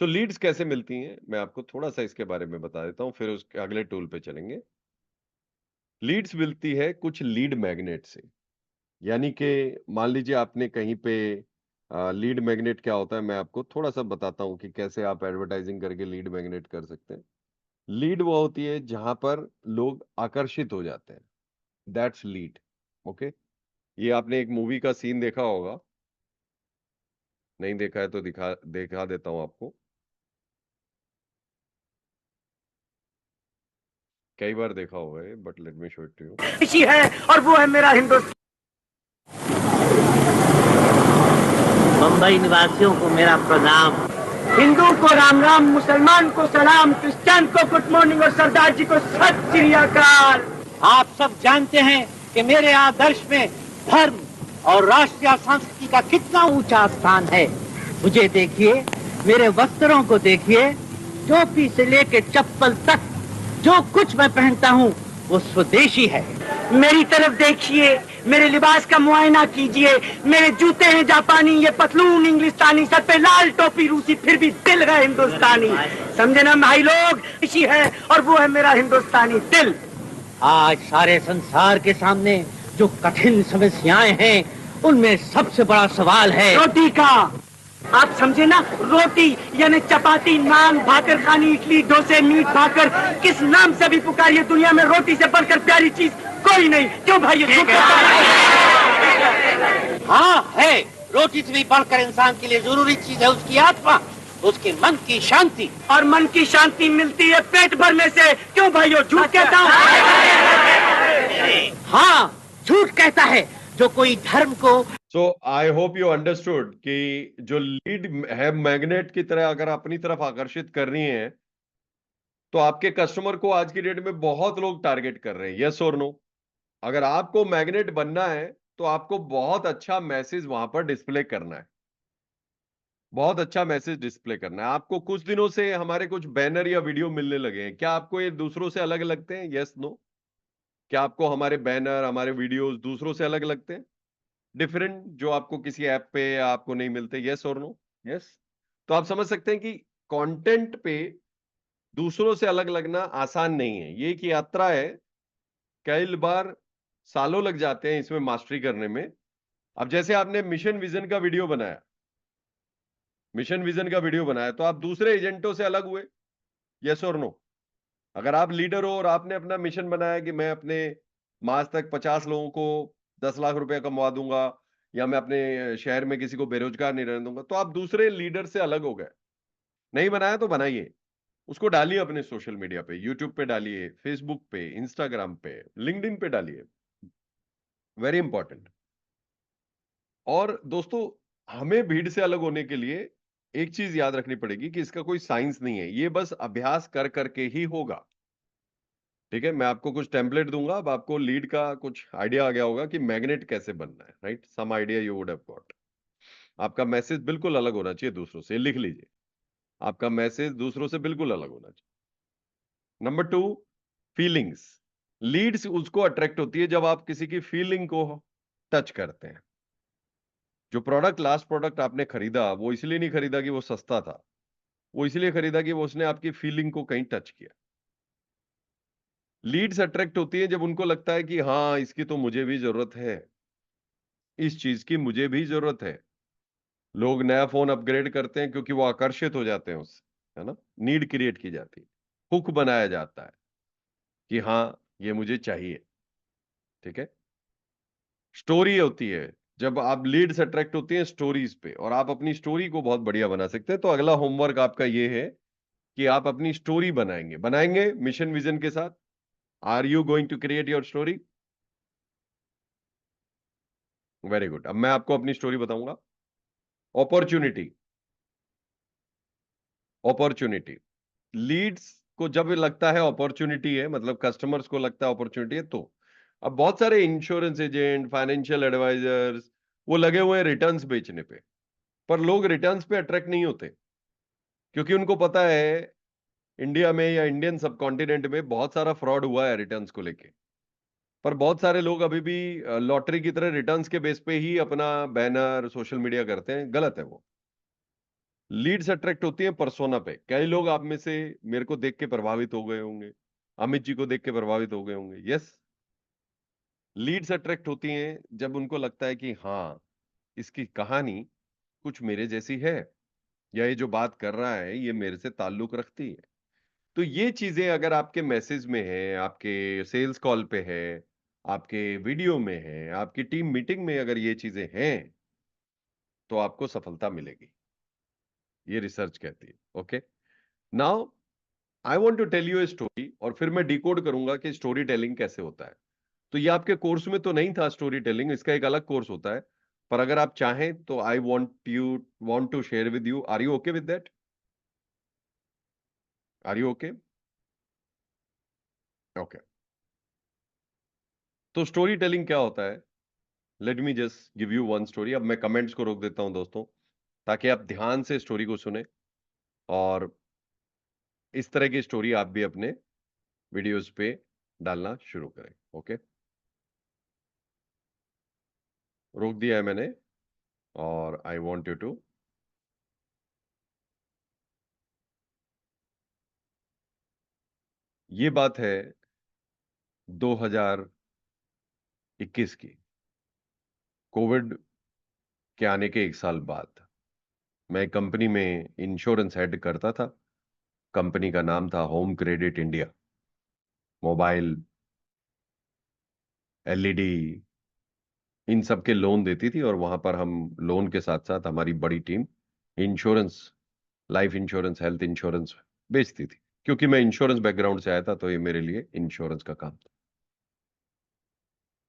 S1: सो लीड्स कैसे मिलती हैं, मैं आपको थोड़ा सा इसके बारे में बता देता हूं, फिर उसके अगले टूल पे चलेंगे। लीड्स मिलती है कुछ लीड मैग्नेट से। यानी कि मान लीजिए आपने कहीं पे लीड मैग्नेट क्या होता है, मैं आपको थोड़ा सा बताता हूं कि कैसे आप एडवर्टाइजिंग करके लीड मैग्नेट कर सकते हैं। लीड वो होती है जहां पर लोग आकर्षित हो जाते हैं, दैट्स लीड। ओके, ये आपने एक मूवी का सीन देखा होगा, नहीं देखा है तो दिखा दिखा देता हूं आपको। कई बार देखा होगा ये, but let me show it to you.
S2: है और वो है मेरा हिंदुस्तान।
S3: मुंबई निवासियों को मेरा प्रणाम।
S2: हिंदू को राम राम, मुसलमान को सलाम, क्रिश्चियन को गुड मॉर्निंग और सरदार जी को सत श्री अकाल।
S3: आप सब जानते हैं कि मेरे आदर्श में धर्म और राष्ट्रीय संस्कृति का कितना ऊंचा स्थान है। मुझे देखिए, मेरे वस्त्रों को देखिए, टोपी से लेके चप्पल तक जो कुछ मैं पहनता हूँ वो स्वदेशी है।
S2: मेरी तरफ देखिए, मेरे लिबास का मुआयना कीजिए। मेरे जूते हैं जापानी, ये पतलून इंग्लिस्तानी, सर पे लाल टोपी रूसी, फिर भी दिल है हिंदुस्तानी। समझे ना भाई लोग, इसी है और वो है मेरा हिंदुस्तानी दिल।
S3: आज सारे संसार के सामने जो कठिन समस्याएं हैं, उनमें सबसे बड़ा सवाल है
S2: रोटी का। आप समझे ना, रोटी यानी चपाती, नान, भाकर खानी, इडली, डोसे, मीट भाकर, किस नाम से भी पुकारिए, दुनिया में रोटी से बढ़कर प्यारी चीज कोई नहीं। क्यों भाई?
S3: हाँ है, रोटी से भी बढ़कर इंसान के लिए जरूरी चीज है उसकी आत्मा, उसके मन की शांति।
S2: और मन की शांति मिलती है पेट भरने से। क्यों भाइयों, झूठ कहता हूँ?
S3: हाँ, झूठ कहता है जो कोई धर्म को।
S1: सो आई होप यू अंडरस्टूड कि जो लीड है मैग्नेट की तरह अगर अपनी तरफ आकर्षित कर रही है, तो आपके कस्टमर को आज की डेट में बहुत लोग टारगेट कर रहे हैं। यस और नो? अगर आपको मैग्नेट बनना है तो आपको बहुत अच्छा मैसेज वहां पर डिस्प्ले करना है, बहुत अच्छा मैसेज डिस्प्ले करना है। आपको कुछ दिनों से हमारे कुछ बैनर या वीडियो मिलने लगे हैं, क्या आपको ये दूसरों से अलग लगते हैं? Yes no? क्या आपको हमारे बैनर, हमारे वीडियोस दूसरों से अलग लगते हैं, डिफरेंट, जो आपको किसी ऐप पे या आपको नहीं मिलते? यस और नो? यस। तो आप समझ सकते हैं कि कंटेंट पे दूसरों से अलग लगना आसान नहीं है, ये एक यात्रा है। कई बार सालों लग जाते हैं इसमें मास्टरी करने में। अब जैसे आपने मिशन विजन का वीडियो बनाया, मिशन विजन का वीडियो बनाया तो आप दूसरे एजेंटों से अलग हुए। यस और नो? अगर आप लीडर हो और आपने अपना मिशन बनाया कि मैं अपने मार्च तक 50 लोगों को 10 लाख रुपया कमवा दूंगा, या मैं अपने शहर में किसी को बेरोजगार नहीं रहने दूंगा, तो आप दूसरे लीडर से अलग हो गए। नहीं बनाया तो बनाइए, उसको डालिए अपने सोशल मीडिया पे, यूट्यूब पे डालिए, फेसबुक पे, इंस्टाग्राम पे, लिंक्डइन पे डालिए। Very important. और दोस्तों, हमें भीड़ से अलग होने के लिए एक चीज याद रखनी पड़ेगी कि इसका कोई साइंस नहीं है, ये बस अभ्यास कर करके ही होगा। ठीक है, मैं आपको कुछ टेम्पलेट दूंगा, अब आपको लीड का कुछ आइडिया आ गया होगा कि मैग्नेट कैसे बनना है। Right, some idea you would have got. आपका मैसेज बिल्कुल अलग होना चाहिए दूसरों से, लिख लीजिए, आपका मैसेज दूसरों से बिल्कुल अलग होना चाहिए। Number 2, feelings. लीड्स उसको अट्रैक्ट होती है जब आप किसी की फीलिंग को टच करते हैं। जो प्रोडक्ट, लास्ट प्रोडक्ट आपने खरीदा, वो इसलिए नहीं खरीदा कि वो सस्ता था, वो इसलिए खरीदा कि वो उसने आपकी फीलिंग को कहीं टच किया। लीड्स अट्रैक्ट होती है जब उनको लगता है कि हाँ, इसकी तो मुझे भी जरूरत है, इस चीज की मुझे भी जरूरत है। लोग नया फोन अपग्रेड करते हैं क्योंकि वो आकर्षित हो जाते हैं उससे, है ना? नीड क्रिएट की जाती है, हुक बनाया जाता है कि हाँ, ये मुझे चाहिए। ठीक है, स्टोरी होती है जब आप लीड्स अट्रैक्ट होती हैं स्टोरीज पे, और आप अपनी स्टोरी को बहुत बढ़िया बना सकते हैं। तो अगला होमवर्क आपका ये है कि आप अपनी स्टोरी बनाएंगे, बनाएंगे मिशन विजन के साथ। Are you going to create your story? Very good. अब मैं आपको अपनी स्टोरी बताऊंगा। अपॉर्चुनिटी, अपॉर्चुनिटी, लीड्स को जब लगता है अपॉर्चुनिटी है, मतलब कस्टमर्स को लगता है अपॉर्चुनिटी है, तो अब बहुत सारे इंश्योरेंस एजेंट, फाइनेंशियल एडवाइजर्स, वो लगे हुए हैं रिटर्न्स बेचने पे, पर लोग रिटर्न्स पे अट्रैक्ट नहीं होते, क्योंकि उनको पता है इंडिया में या इंडियन सब कॉन्टिनेंट में बहुत सारा फ्रॉड हुआ है रिटर्न्स को लेके। पर बहुत सारे लोग अभी भी लॉटरी की तरह रिटर्न्स के बेस पे ही अपना बैनर सोशल मीडिया करते हैं, गलत है वो। लीड्स अट्रैक्ट होती हैं पर्सोना पे। कई लोग आप में से मेरे को देख के प्रभावित हो गए होंगे, अमित जी को देख के प्रभावित हो गए होंगे। यस, लीड्स अट्रैक्ट होती हैं जब उनको लगता है कि हाँ, इसकी कहानी कुछ मेरे जैसी है, या ये जो बात कर रहा है ये मेरे से ताल्लुक रखती है। तो ये चीजें अगर आपके मैसेज में है, आपके सेल्स कॉल पे है, आपके वीडियो में है, आपकी टीम मीटिंग में अगर ये चीजें हैं, तो आपको सफलता मिलेगी, ये रिसर्च कहती है। Okay, now I want to tell you a story, और फिर मैं डिकोड करूंगा कि स्टोरी टेलिंग कैसे होता है। तो ये आपके कोर्स में तो नहीं था स्टोरी टेलिंग, इसका एक अलग कोर्स होता है, पर अगर आप चाहें तो I want to share with you. Are you okay with that? Are you okay? Okay, तो स्टोरी टेलिंग क्या होता है? Let me just give you one story. अब मैं कमेंट्स को रोक देता हूं दोस्तों, ताकि आप ध्यान से स्टोरी को सुने, और इस तरह की स्टोरी आप भी अपने वीडियोस पे डालना शुरू करें। ओके, रोक दिया है मैंने, और आई वांट यू टू। ये बात है 2021 की, कोविड के आने के 1 साल बाद। मैं कंपनी में इंश्योरेंस हेड करता था। कंपनी का नाम था Home Credit India. Mobile, LED, इन सब के लोन देती थी, और वहां पर हम लोन के साथ साथ हमारी बड़ी team insurance, life insurance, health insurance बेचती थी। क्योंकि मैं इंश्योरेंस बैकग्राउंड से आया था, तो ये मेरे लिए इंश्योरेंस का काम था।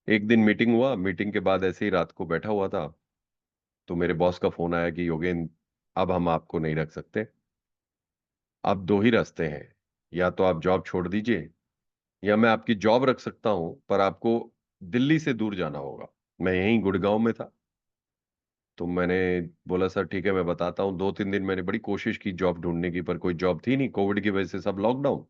S1: एक दिन मीटिंग हुआ, मीटिंग के बाद ऐसे ही रात को बैठा हुआ था, तो मेरे बॉस का फोन आया कि योगेन, अब हम आपको नहीं रख सकते। अब दो ही रास्ते हैं, या तो आप जॉब छोड़ दीजिए, या मैं आपकी जॉब रख सकता हूं, पर आपको दिल्ली से दूर जाना होगा। मैं यहीं गुड़गांव में था, तो मैंने बोला सर ठीक है, मैं बताता हूँ। 2-3 दिन मैंने बड़ी कोशिश की जॉब ढूंढने की, पर कोई जॉब थी नहीं, कोविड की वजह से सब लॉकडाउन।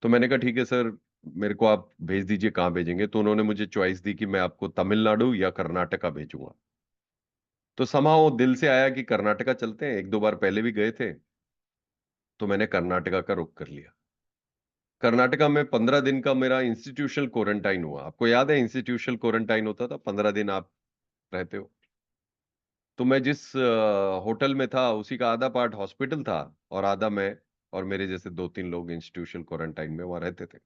S1: तो मैंने कहा ठीक है सर, मेरे को आप भेज दीजिए, कहाँ भेजेंगे? तो उन्होंने मुझे चॉइस दी कि मैं आपको तमिलनाडु या कर्नाटका भेजूंगा। तो समाओ दिल से आया कि कर्नाटका चलते हैं, 1-2 बार पहले भी गए थे, तो मैंने कर्नाटका का रुख कर लिया। कर्नाटका में 15 दिन का मेरा इंस्टीट्यूशनल क्वारंटाइन हुआ। आपको याद है इंस्टीट्यूशनल क्वारंटाइन होता था, 15 दिन आप रहते हो। तो मैं जिस होटल में था, उसी का आधा पार्ट हॉस्पिटल था, और आधा मैं और मेरे जैसे 2-3 लोग इंस्टीट्यूशनल क्वारंटाइन में वहां रहते थे।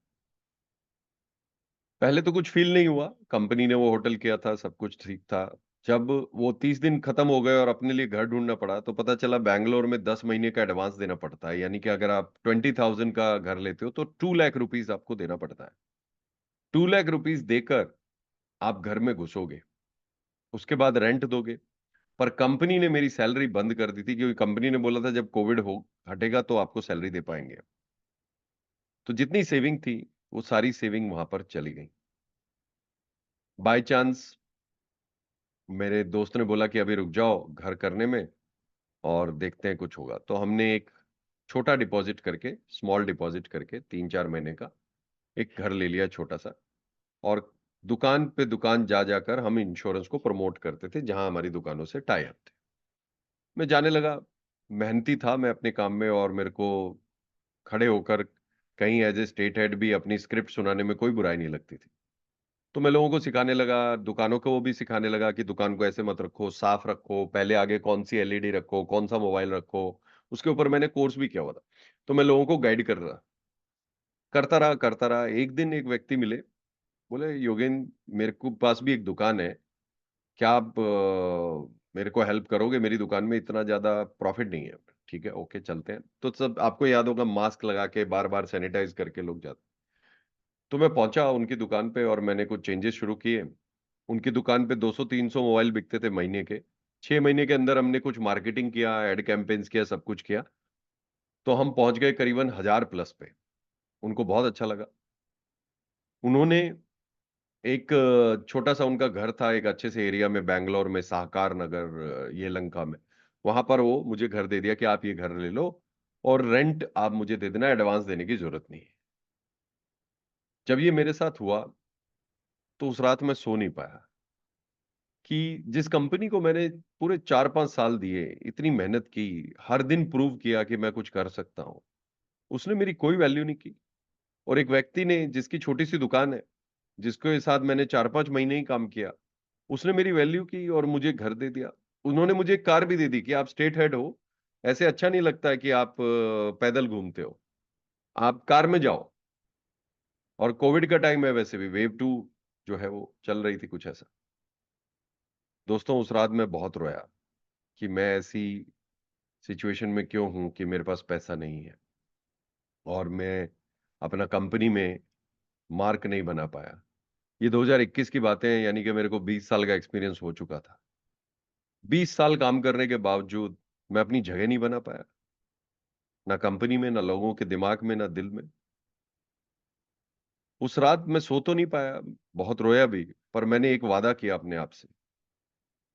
S1: पहले तो कुछ फील नहीं हुआ, कंपनी ने वो होटल किया था, सब कुछ ठीक था। जब वो 30 दिन खत्म हो गए और अपने लिए घर ढूंढना पड़ा, तो पता चला बैंगलोर में 10 महीने का एडवांस देना पड़ता है। यानी कि अगर आप 20,000 का घर लेते हो, तो 2 लाख रुपीज आपको देना पड़ता है। 2 लाख रुपीज देकर आप घर में घुसोगे, उसके बाद रेंट दोगे। पर कंपनी ने मेरी सैलरी बंद कर दी थी, क्योंकि कंपनी ने बोला था जब कोविड हो हटेगा तो आपको सैलरी दे पाएंगे। तो जितनी सेविंग थी, वो सारी सेविंग वहां पर चली गई। बाय चांस मेरे दोस्त ने बोला कि अभी रुक जाओ घर करने में, और देखते हैं कुछ होगा। तो हमने एक छोटा डिपॉजिट करके, स्मॉल डिपॉजिट करके, 3-4 महीने का एक घर ले लिया छोटा सा। और दुकान पे दुकान जा जाकर हम इंश्योरेंस को प्रमोट करते थे, जहां हमारी दुकानों से टाई अप थे। मैं जाने लगा, मेहनती था मैं अपने काम में, और मेरे को खड़े होकर कहीं एज ए स्टेट हेड भी अपनी स्क्रिप्ट सुनाने में कोई बुराई नहीं लगती थी। तो मैं लोगों को सिखाने लगा, दुकानों को वो भी सिखाने लगा कि दुकान को ऐसे मत रखो, साफ रखो, पहले आगे कौन सी एलईडी रखो, कौन सा मोबाइल रखो। उसके ऊपर मैंने कोर्स भी किया हुआ था। तो मैं लोगों को गाइड कर रहा, करता रहा। एक दिन एक व्यक्ति मिले, बोले योगेन, मेरे को पास भी एक दुकान है, क्या आप मेरे को हेल्प करोगे? मेरी दुकान में इतना ज्यादा प्रॉफिट नहीं है। ठीक है, ओके, चलते हैं। तो सब आपको याद होगा, मास्क लगा के बार बार सैनिटाइज करके लोग जाते। तो मैं पहुंचा उनकी दुकान पे, और मैंने कुछ चेंजेस शुरू किए। उनकी दुकान पे 200-300 मोबाइल बिकते थे महीने के। 6 महीने के अंदर हमने कुछ मार्केटिंग किया, एड कैंपेन्स किया, सब कुछ किया, तो हम पहुंच गए करीबन 1000 प्लस पे। उनको बहुत अच्छा लगा। उन्होंने एक छोटा सा उनका घर था एक अच्छे से एरिया में, बैंगलोर में, सहकार नगर, यलहंका में। वहां पर वो मुझे घर दे दिया कि आप ये घर ले लो और रेंट आप मुझे दे देना, एडवांस देने की जरूरत नहीं है। जब ये मेरे साथ हुआ तो उस रात मैं सो नहीं पाया कि जिस कंपनी को मैंने पूरे 4-5 साल दिए, इतनी मेहनत की, हर दिन प्रूव किया कि मैं कुछ कर सकता हूं, उसने मेरी कोई वैल्यू नहीं की। और एक व्यक्ति ने, जिसकी छोटी सी दुकान है, जिसके साथ मैंने 4-5 महीने ही काम किया, उसने मेरी वैल्यू की और मुझे घर दे दिया। उन्होंने मुझे एक कार भी दे दी कि आप स्टेट हेड हो, ऐसे अच्छा नहीं लगता है कि आप पैदल घूमते हो, आप कार में जाओ। और कोविड का टाइम है, वैसे भी वेव 2 जो है वो चल रही थी, कुछ ऐसा। दोस्तों, उस रात मैं बहुत रोया कि मैं ऐसी सिचुएशन में क्यों हूं कि मेरे पास पैसा नहीं है और मैं अपना कंपनी में मार्क नहीं बना पाया। ये 2021 की बातें हैं, यानी कि मेरे को 20 साल का एक्सपीरियंस हो चुका था। 20 साल काम करने के बावजूद मैं अपनी जगह नहीं बना पाया, ना कंपनी में, ना लोगों के दिमाग में, ना दिल में। उस रात मैं सो तो नहीं पाया, बहुत रोया भी, पर मैंने एक वादा किया अपने आप से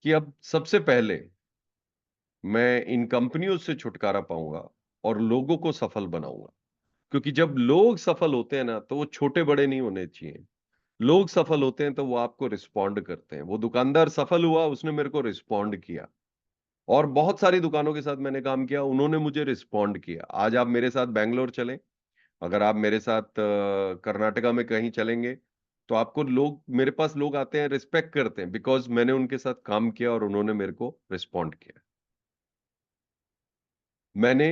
S1: कि अब सबसे पहले मैं इन कंपनियों से छुटकारा पाऊंगा और लोगों को सफल बनाऊंगा। क्योंकि जब लोग सफल होते हैं ना, तो वो छोटे बड़े नहीं होने चाहिए। लोग सफल होते हैं तो वो आपको रिस्पॉन्ड करते हैं। वो दुकानदार सफल हुआ, उसने मेरे को रिस्पॉन्ड किया। और बहुत सारी दुकानों के साथ मैंने काम किया, उन्होंने मुझे रिस्पॉन्ड किया। आज आप मेरे साथ बैंगलोर चलें, अगर आप मेरे साथ कर्नाटका में कहीं चलेंगे, तो आपको लोग, मेरे पास लोग आते हैं, रिस्पेक्ट करते हैं, बिकॉज मैंने उनके साथ काम किया और उन्होंने मेरे को रिस्पॉन्ड किया। मैंने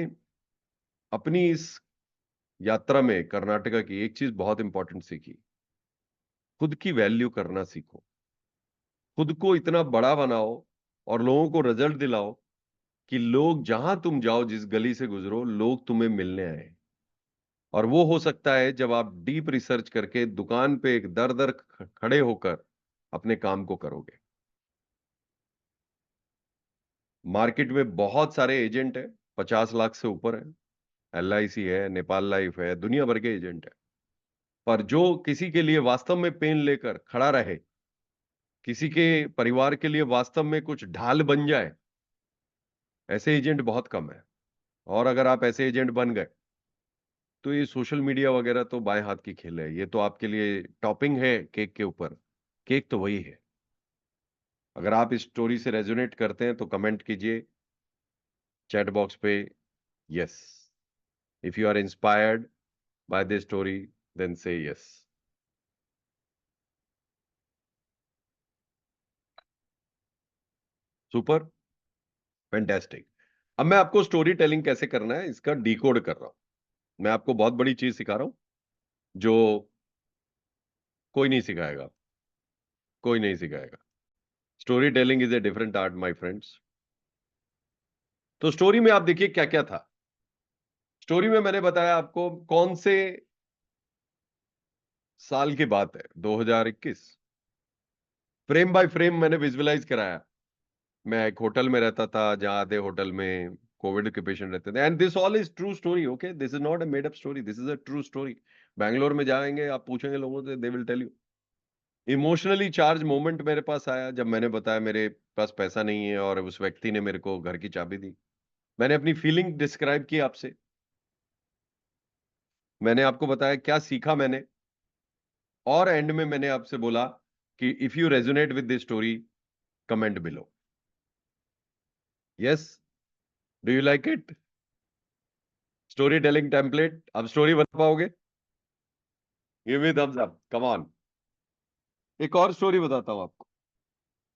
S1: अपनी इस यात्रा में कर्नाटका की एक चीज बहुत इंपॉर्टेंट सीखी। खुद की वैल्यू करना सीखो, खुद को इतना बड़ा बनाओ और लोगों को रिजल्ट दिलाओ कि लोग, जहां तुम जाओ, जिस गली से गुजरो, लोग तुम्हें मिलने आए। और वो हो सकता है जब आप डीप रिसर्च करके दुकान पे एक दर दर खड़े होकर अपने काम को करोगे। मार्केट में बहुत सारे एजेंट है, 50 लाख से ऊपर है, LIC है, नेपाल लाइफ है, दुनिया भर के एजेंट है। पर जो किसी के लिए वास्तव में पेन लेकर खड़ा रहे, किसी के परिवार के लिए वास्तव में कुछ ढाल बन जाए, ऐसे एजेंट बहुत कम है। और अगर आप ऐसे एजेंट बन गए, तो ये सोशल मीडिया वगैरह तो बाएं हाथ की खेल है। ये तो आपके लिए टॉपिंग है केक के ऊपर। केक तो वही है। अगर आप इस स्टोरी से रेजोनेट करते हैं तो कमेंट कीजिए चैट बॉक्स पे, yes. If you are inspired by this story, then say yes. Super, fantastic. अब मैं आपको स्टोरी टेलिंग कैसे करना है इसका डिकोड कर रहा हूं। मैं आपको बहुत बड़ी चीज सिखा रहा हूं जो कोई नहीं सिखाएगा, कोई नहीं सिखाएगा। Story telling is a different art my friends. तो स्टोरी में आप देखिए क्या क्या था। स्टोरी में मैंने बताया आपको कौन से साल की बात है, 2021। फ्रेम बाय फ्रेम मैंने विजुअलाइज कराया। मैं एक होटल में रहता था जहां आधे होटल में कोविड के पेशेंट रहते थे। And this all is true story, okay, this is not a made up story, this is a true story. Bangalore में जाएंगे, आप पूछेंगे लोगों से, they will tell you. Emotionally charge moment मेरे पास आया जब मैंने बताया मेरे पास पैसा नहीं है और उस व्यक्ति ने मेरे को घर की चाबी दी। मैंने अपनी फीलिंग डिस्क्राइब की आपसे। मैंने आपको बताया क्या सीखा मैंने। और एंड में मैंने आपसे बोला कि if you resonate with this story, comment below. Yes, do you like it? Story telling template, अब स्टोरी बता पाओगे? Give me thumbs up, come on. एक और स्टोरी बताता हूं आपको।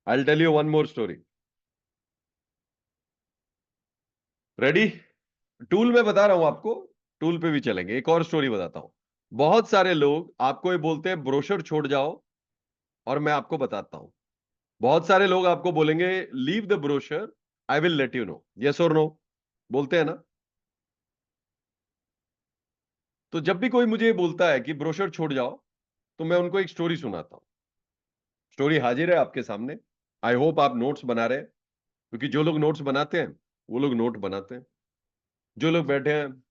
S1: I will tell you one more story. Ready? Tool में बता रहा हूं आपको, टूल पे भी चलेंगे। एक और स्टोरी बताता हूं। बहुत सारे लोग आपको ये बोलते हैं ब्रोशर छोड़ जाओ, और मैं आपको बताता हूं। बहुत सारे लोग आपको बोलेंगे leave the brochure, I will let you know. Yes और नो बोलते हैं ना? तो जब भी कोई मुझे बोलता है कि ब्रोशर छोड़ जाओ, तो मैं उनको एक स्टोरी सुनाता हूं। स्टोरी हाजिर है आपके सामने। आई होप आप नोट्स बना रहे हैं, क्योंकि जो लोग नोट्स बनाते हैं वो लोग नोट बनाते हैं। जो लोग बैठे हैं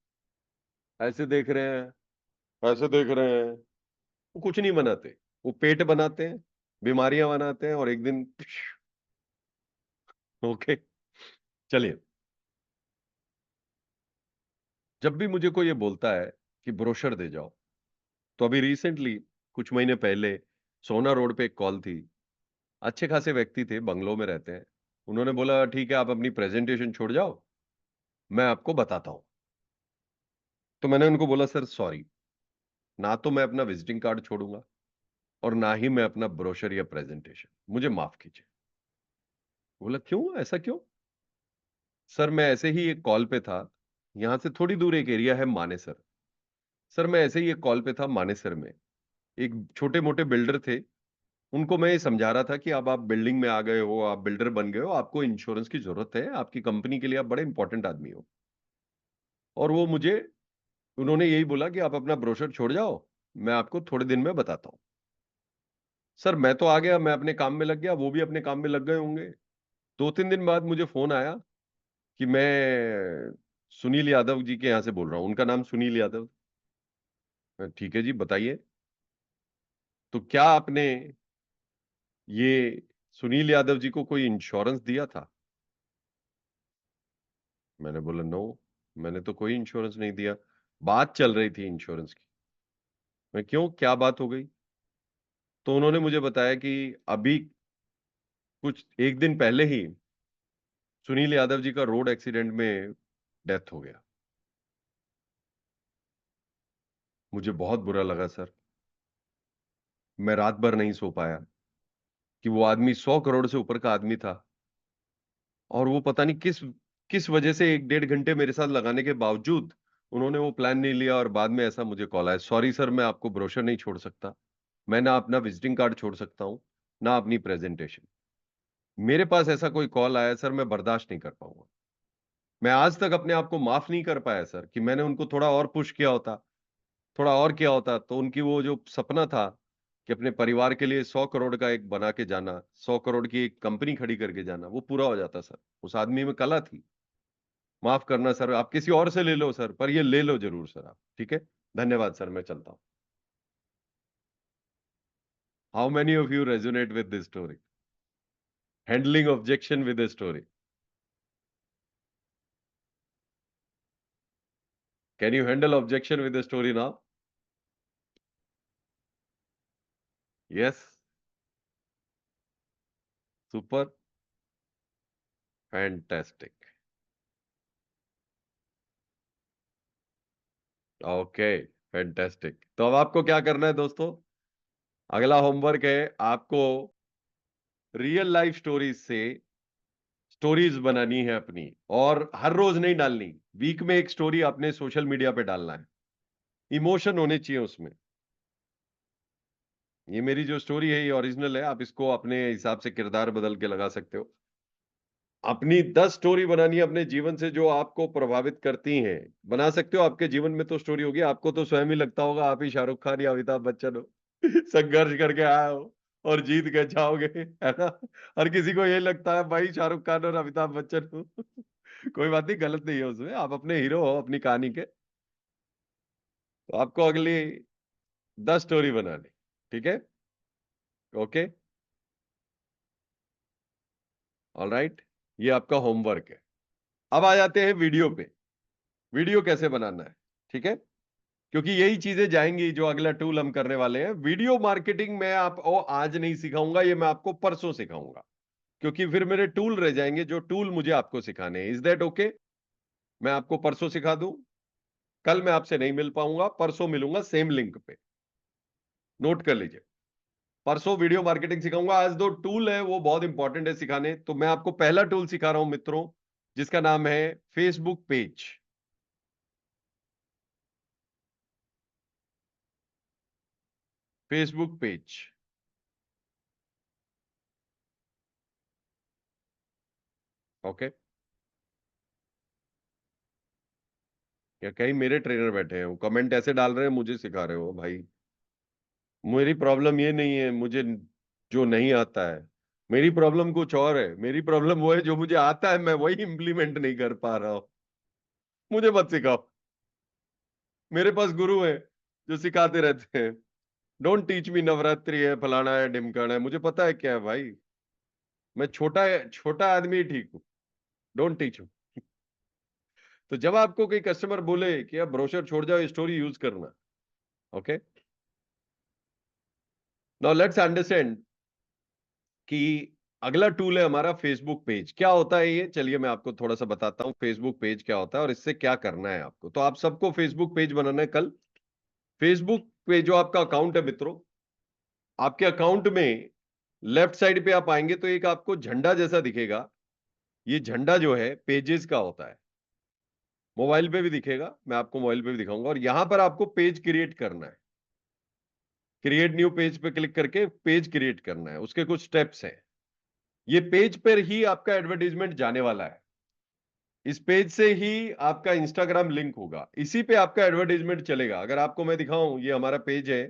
S1: ऐसे देख रहे हैं, ऐसे देख रहे हैं, वो कुछ नहीं बनाते। वो पेट बनाते हैं, बीमारियां बनाते हैं, और एक दिन ओके। चलिए, जब भी मुझे कोई ये बोलता है कि ब्रोशर दे जाओ, तो अभी रिसेंटली कुछ महीने पहले सोना रोड पे एक कॉल थी। अच्छे खासे व्यक्ति थे, बंगलों में रहते हैं। उन्होंने बोला ठीक है, आप अपनी प्रेजेंटेशन छोड़ जाओ, मैं आपको बताता हूं। तो मैंने उनको बोला सर सॉरी, ना तो मैं अपना विजिटिंग कार्ड छोड़ूंगा और ना ही मैं अपना ब्रोशर या प्रेजेंटेशन, मुझे माफ कीजिए। बोला क्यों, ऐसा क्यों? सर मैं ऐसे ही एक कॉल पे था, यहां से थोड़ी दूर एक एरिया है मानेसर। सर मैं ऐसे ही एक कॉल पे था मानेसर में, एक छोटे मोटे बिल्डर थे। उनको मैं ये समझा रहा था कि अब आप बिल्डिंग में आ गए हो, आप बिल्डर बन गए हो, आपको इंश्योरेंस की जरूरत है, आपकी कंपनी के लिए आप बड़े इंपॉर्टेंट आदमी हो। और वो मुझे, उन्होंने यही बोला कि आप अपना ब्रोशर छोड़ जाओ, मैं आपको थोड़े दिन में बताता हूँ। सर मैं तो आ गया, मैं अपने काम में लग गया, वो भी अपने काम में लग गए होंगे। 2-3 दिन बाद मुझे फोन आया कि मैं सुनील यादव जी के यहाँ से बोल रहा हूँ। उनका नाम सुनील यादव। ठीक है जी, बताइए, तो क्या आपने ये सुनील यादव जी को कोई इंश्योरेंस दिया था? मैंने बोला नो, मैंने तो कोई इंश्योरेंस नहीं दिया। बात चल रही थी इंश्योरेंस की। मैं क्यों, क्या बात हो गई? तो उन्होंने मुझे बताया कि अभी कुछ एक दिन पहले ही सुनील यादव जी का रोड एक्सीडेंट में डेथ हो गया। मुझे बहुत बुरा लगा सर। मैं रात भर नहीं सो पाया कि वो आदमी 100 करोड़ से ऊपर का आदमी था, और वो पता नहीं किस किस वजह से 1-1.5 घंटे मेरे साथ लगाने के बावजूद उन्होंने वो प्लान नहीं लिया, और बाद में ऐसा मुझे कॉल आया, सॉरी सर मैं आपको ब्रोशर नहीं छोड़ सकता, मैं ना अपना विजिटिंग कार्ड छोड़ सकता हूँ, ना अपनी प्रेजेंटेशन। मेरे पास ऐसा कोई कॉल आया सर, मैं बर्दाश्त नहीं कर पाऊंगा। मैं आज तक अपने आप को माफ नहीं कर पाया सर, कि मैंने उनको थोड़ा और पुश किया होता, थोड़ा और किया होता, तो उनकी वो जो सपना था कि अपने परिवार के लिए 100 करोड़ का एक बना के जाना, 100 करोड़ की एक कंपनी खड़ी करके जाना, वो पूरा हो जाता सर। उस आदमी में कला थी। माफ करना सर, आप किसी और से ले लो सर, पर ये ले लो जरूर सर आप, ठीक है? धन्यवाद सर, मैं चलता हूं। How many of you resonate with this story? Handling objection with a story. Can you handle objection with a story now? Yes, super, fantastic. Okay, fantastic. तो अब आपको क्या करना है दोस्तों? अगला होमवर्क है आपको रियल लाइफ स्टोरीज से स्टोरीज बनानी है अपनी, और हर रोज नहीं डालनी। वीक में एक स्टोरी आपने सोशल मीडिया पे डालना है। इमोशन होने चाहिए उसमें। ये मेरी जो स्टोरी है ये ओरिजिनल है, आप इसको अपने हिसाब से किरदार बदल के लगा सकते हो। अपनी 10 स्टोरी बनानी है अपने जीवन से जो आपको प्रभावित करती हैं। बना सकते हो, आपके जीवन में तो स्टोरी होगी, आपको तो स्वयं ही लगता होगा आप ही शाहरुख खान या अमिताभ बच्चन हो। संघर्ष करके आए हो और जीत के जाओगे, है ना? हर किसी को यही लगता है भाई, शाहरुख खान और अमिताभ बच्चन हो। कोई बात नहीं, गलत नहीं है उसमें, आप अपने हीरो हो अपनी कहानी के। तो आपको अगली 10 स्टोरी बनानी, ठीक है? ओके, ऑलराइट, ये आपका होमवर्क है। अब आ जाते हैं वीडियो पे। वीडियो कैसे बनाना है, ठीक है? क्योंकि यही चीजें जाएंगी जो अगला टूल हम करने वाले हैं। वीडियो मार्केटिंग में आप आज नहीं सिखाऊंगा, ये मैं आपको परसों सिखाऊंगा, क्योंकि फिर मेरे टूल रह जाएंगे जो टूल मुझे आपको सिखाने हैं। Is that okay? मैं आपको परसों सिखा दूं। कल मैं आपसे नहीं मिल पाऊंगा, परसों मिलूंगा सेम लिंक पे। नोट कर लीजिए, परसों वीडियो मार्केटिंग सिखाऊंगा। आज दो टूल है वो बहुत इंपॉर्टेंट है सिखाने। तो मैं आपको पहला टूल सिखा रहा हूं मित्रों, जिसका नाम है Facebook page. Facebook page, okay? क्या कहीं मेरे ट्रेनर बैठे हैं, वो कमेंट ऐसे डाल रहे हैं मुझे सिखा रहे हो भाई? मेरी प्रॉब्लम ये नहीं है, मुझे जो नहीं आता है। मेरी प्रॉब्लम कुछ और है, मेरी प्रॉब्लम वो है जो मुझे आता है मैं वही इंप्लीमेंट नहीं कर पा रहा हूं। मुझे मत सिखाओ, मेरे पास गुरु है जो सिखाते रहते हैं। डोंट टीच मी नवरात्रि है, फलाना है, ढिमकाना है, मुझे पता है क्या है भाई। मैं छोटा छोटा आदमी ही ठीक हूँ। Don't teach me. तो जब आपको कोई कस्टमर बोले कि अब ब्रोशर छोड़ जाओ, स्टोरी यूज करना, ओके। नाउ लेट्स अंडरस्टैंड कि अगला टूल है हमारा फेसबुक पेज। क्या होता है ये, चलिए मैं आपको थोड़ा सा बताता हूँ फेसबुक पेज क्या होता है और इससे क्या करना है आपको। तो आप सबको फेसबुक पेज बनाना है कल। फेसबुक पे जो आपका अकाउंट है मित्रों, आपके अकाउंट में लेफ्ट साइड पे आप आएंगे तो एक आपको झंडा जैसा दिखेगा। ये झंडा जो है पेजेस का होता है। मोबाइल पे भी दिखेगा, मैं आपको मोबाइल पे भी दिखाऊंगा। और यहां पर आपको पेज क्रिएट करना है। क्रिएट न्यू पेज पे क्लिक करके पेज क्रिएट करना है। उसके कुछ स्टेप्स हैं। ये पेज पर ही आपका एडवर्टाइजमेंट जाने वाला है। इस पेज से ही आपका इंस्टाग्राम लिंक होगा, इसी पे आपका एडवर्टाइजमेंट चलेगा। अगर आपको मैं दिखाऊं, ये हमारा पेज है।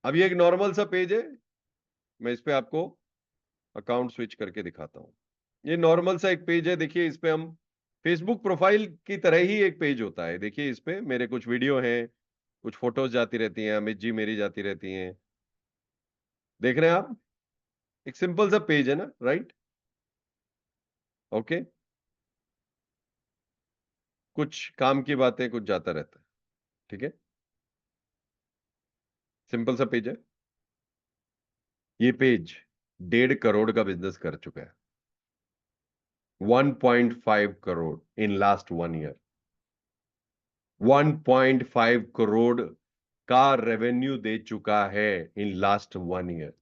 S1: अब ये एक नॉर्मल सा पेज है। मैं इस पे आपको अकाउंट स्विच करके दिखाता हूं। ये नॉर्मल सा एक पेज है। देखिए इस पे हम फेसबुक प्रोफाइल की तरह ही एक पेज होता है। देखिए इस पे मेरे कुछ वीडियो हैं, कुछ फोटोज जाती रहती हैं, अमित जी मेरी जाती रहती हैं। देख रहे हैं आप, एक सिंपल सा पेज है ना, राइट। ओके, कुछ काम की बातें, कुछ जाता रहता है, ठीक है। सिंपल सा पेज है। ये पेज 1.5 करोड़ का बिजनेस कर चुका है। 1.5 crore in last 1 year. 1.5 crore का रेवेन्यू दे चुका है इन लास्ट 1 ईयर।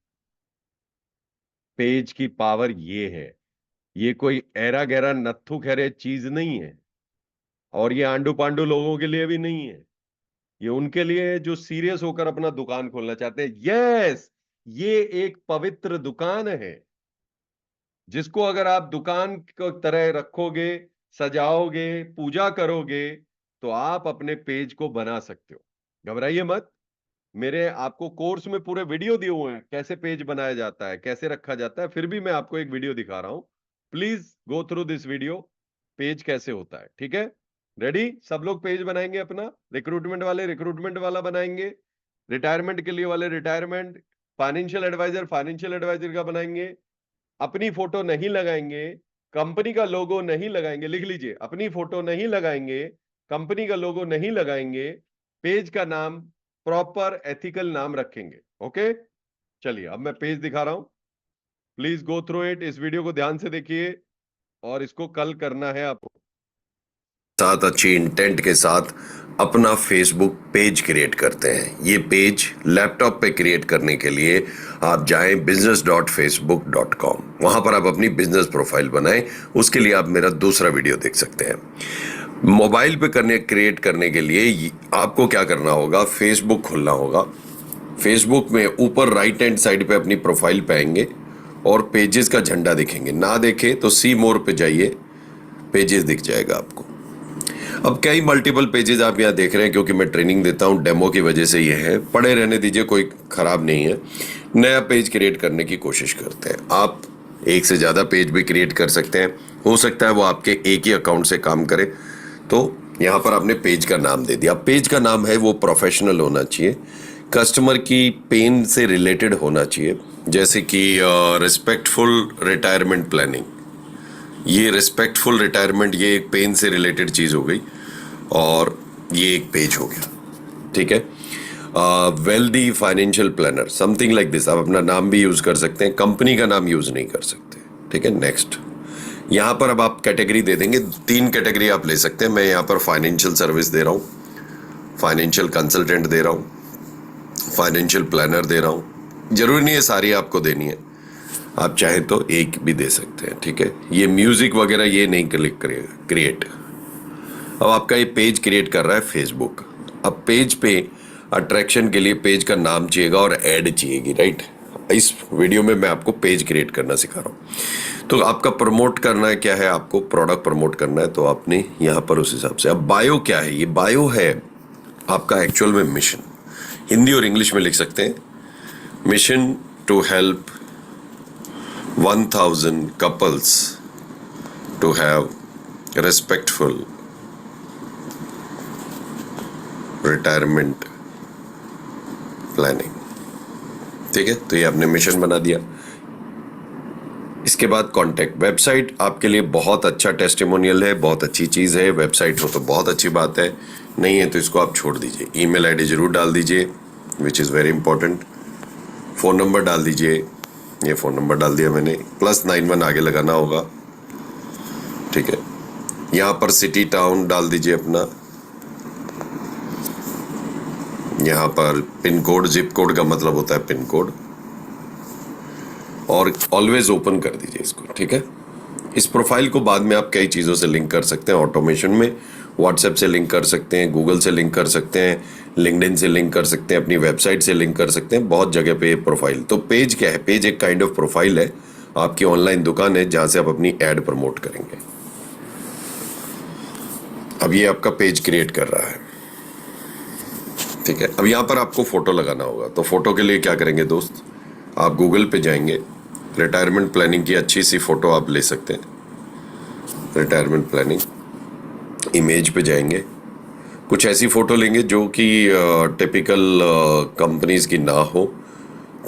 S1: पेज की पावर ये है। ये कोई ऐरा गैरा नत्थु खैरे चीज नहीं है। और ये आंडू पांडू लोगों के लिए भी नहीं है। ये उनके लिए है जो सीरियस होकर अपना दुकान खोलना चाहते हैं। यस, ये एक पवित्र दुकान है जिसको अगर आप दुकान को तरह रखोगे, सजाओगे, पूजा करोगे तो आप अपने पेज को बना सकते हो। घबराइए मत। मेरे आपको कोर्स में पूरे वीडियो दिए हुए हैं कैसे पेज बनाया जाता है, कैसे रखा जाता है। फिर भी मैं आपको एक वीडियो दिखा रहा हूं। Please go through this video. Page कैसे होता है, ठीक है। रेडी, सब लोग पेज बनाएंगे अपना। रिक्रूटमेंट वाले रिक्रूटमेंट वाला बनाएंगे, रिटायरमेंट के लिए वाले रिटायरमेंट, फाइनेंशियल एडवाइजर का बनाएंगे। अपनी फोटो नहीं लगाएंगे, कंपनी का लोगो नहीं लगाएंगे। लिख लीजिए, अपनी फोटो नहीं लगाएंगे, कंपनी का लोगो नहीं लगाएंगे। पेज का नाम प्रॉपर एथिकल नाम रखेंगे। ओके, चलिए अब मैं पेज दिखा रहा हूं। Please go through it. इस वीडियो को ध्यान से देखिए और इसको कल करना है आपको।
S4: साथ अच्छी इंटेंट के साथ अपना फेसबुक पेज क्रिएट करते हैं। ये पेज लैपटॉप पे क्रिएट करने के लिए आप जाएं business.facebook.com। वहां पर आप अपनी बिजनेस प्रोफाइल बनाएं। उसके लिए आप मेरा दूसरा वीडियो देख सकते हैं। मोबाइल पे क्रिएट करने के लिए आपको क्या करना होगा, फेसबुक खोलना होगा। फेसबुक में ऊपर राइट हैंड साइड पे अपनी प्रोफाइल पे आएंगे और पेजेस का झंडा दिखेंगे। ना देखे तो सी मोर पे जाइए, पेजेस दिख जाएगा आपको। अब कई मल्टीपल पेजेस आप यहाँ देख रहे हैं क्योंकि मैं ट्रेनिंग देता हूँ, डेमो की वजह से ये है। पड़े रहने दीजिए, कोई खराब नहीं है। नया पेज क्रिएट करने की कोशिश करते हैं। आप एक से ज़्यादा पेज भी क्रिएट कर सकते हैं। हो सकता है वो आपके एक ही अकाउंट से काम करे। तो यहाँ पर आपने पेज का नाम दे दिया। पेज का नाम है वो प्रोफेशनल होना चाहिए, कस्टमर की पेन से रिलेटेड होना चाहिए। जैसे कि रिस्पेक्टफुल रिटायरमेंट प्लानिंग। ये रिस्पेक्टफुल रिटायरमेंट, ये एक पेन से रिलेटेड चीज हो गई और ये एक पेज हो गया, ठीक है। Wealthy financial planner, something like this. आप अपना नाम भी यूज कर सकते हैं, कंपनी का नाम यूज नहीं कर सकते, ठीक है। नेक्स्ट, यहाँ पर अब आप कैटेगरी दे देंगे। 3 कैटेगरी आप ले सकते हैं। मैं यहाँ पर फाइनेंशियल सर्विस दे रहा हूँ, फाइनेंशियल कंसल्टेंट दे रहा हूँ, फाइनेंशियल प्लानर दे रहा हूँ। जरूरी नहीं है सारी आपको देनी है, आप चाहें तो एक भी दे सकते हैं, ठीक है। ये म्यूजिक वगैरह ये नहीं क्लिक करिएगा, क्रिएट। अब आपका ये पेज क्रिएट कर रहा है फेसबुक। अब पेज पे अट्रैक्शन के लिए पेज का नाम चाहिएगा और ऐड चाहिएगी, राइट। इस वीडियो में मैं आपको पेज क्रिएट करना सिखा रहा हूँ। तो आपका प्रमोट करना है, क्या है, आपको प्रोडक्ट प्रमोट करना है, तो आपने यहाँ पर उस हिसाब से। अब बायो क्या है, ये बायो है आपका एक्चुअल में मिशन। हिंदी और इंग्लिश में लिख सकते हैं। Mission to help 1000 couples to have respectful retirement planning. ठीक है, तो ये आपने मिशन बना दिया. इसके बाद कॉन्टैक्ट. वेबसाइट आपके लिए बहुत अच्छा टेस्टिमोनियल है, बहुत अच्छी चीज़ है. वेबसाइट हो तो बहुत अच्छी बात है, नहीं है तो इसको आप छोड़ दीजिए. ईमेल आईडी जरूर डाल दीजिए, which is very important. Phone number डाल दीजिए, ये फ़ोन नंबर डाल दिया मैंने. +91 आगे लगाना होगा. ठीक है, यहाँ पर सिटी टाउन डाल दीजिए अपना. यहाँ पर पिन कोड, जिप कोड का मतलब होता है पिन कोड, और ऑलवेज ओपन कर दीजिए इसको. ठीक है, इस प्रोफाइल को बाद में आप कई चीज़ों से लिंक कर सकते हैं. ऑटोमेशन में व्हाट्सएप से लिंक कर सकते हैं, गूगल से लिंक कर सकते हैं, लिंक्डइन से लिंक कर सकते हैं, अपनी वेबसाइट से लिंक कर सकते हैं. बहुत जगह पे प्रोफाइल. तो पेज क्या है? पेज एक काइंड ऑफ प्रोफाइल है, आपकी ऑनलाइन दुकान है जहाँ से आप अपनी एड प्रमोट करेंगे. अब ये आपका पेज क्रिएट कर रहा है. ठीक है, अब यहाँ पर आपको फोटो लगाना होगा. तो फोटो के लिए क्या करेंगे दोस्त, आप गूगल पे जाएंगे, रिटायरमेंट प्लानिंग की अच्छी सी फोटो आप ले सकते हैं. रिटायरमेंट प्लानिंग इमेज पे जाएंगे, कुछ ऐसी फोटो लेंगे जो कि टिपिकल कंपनीज की ना हो.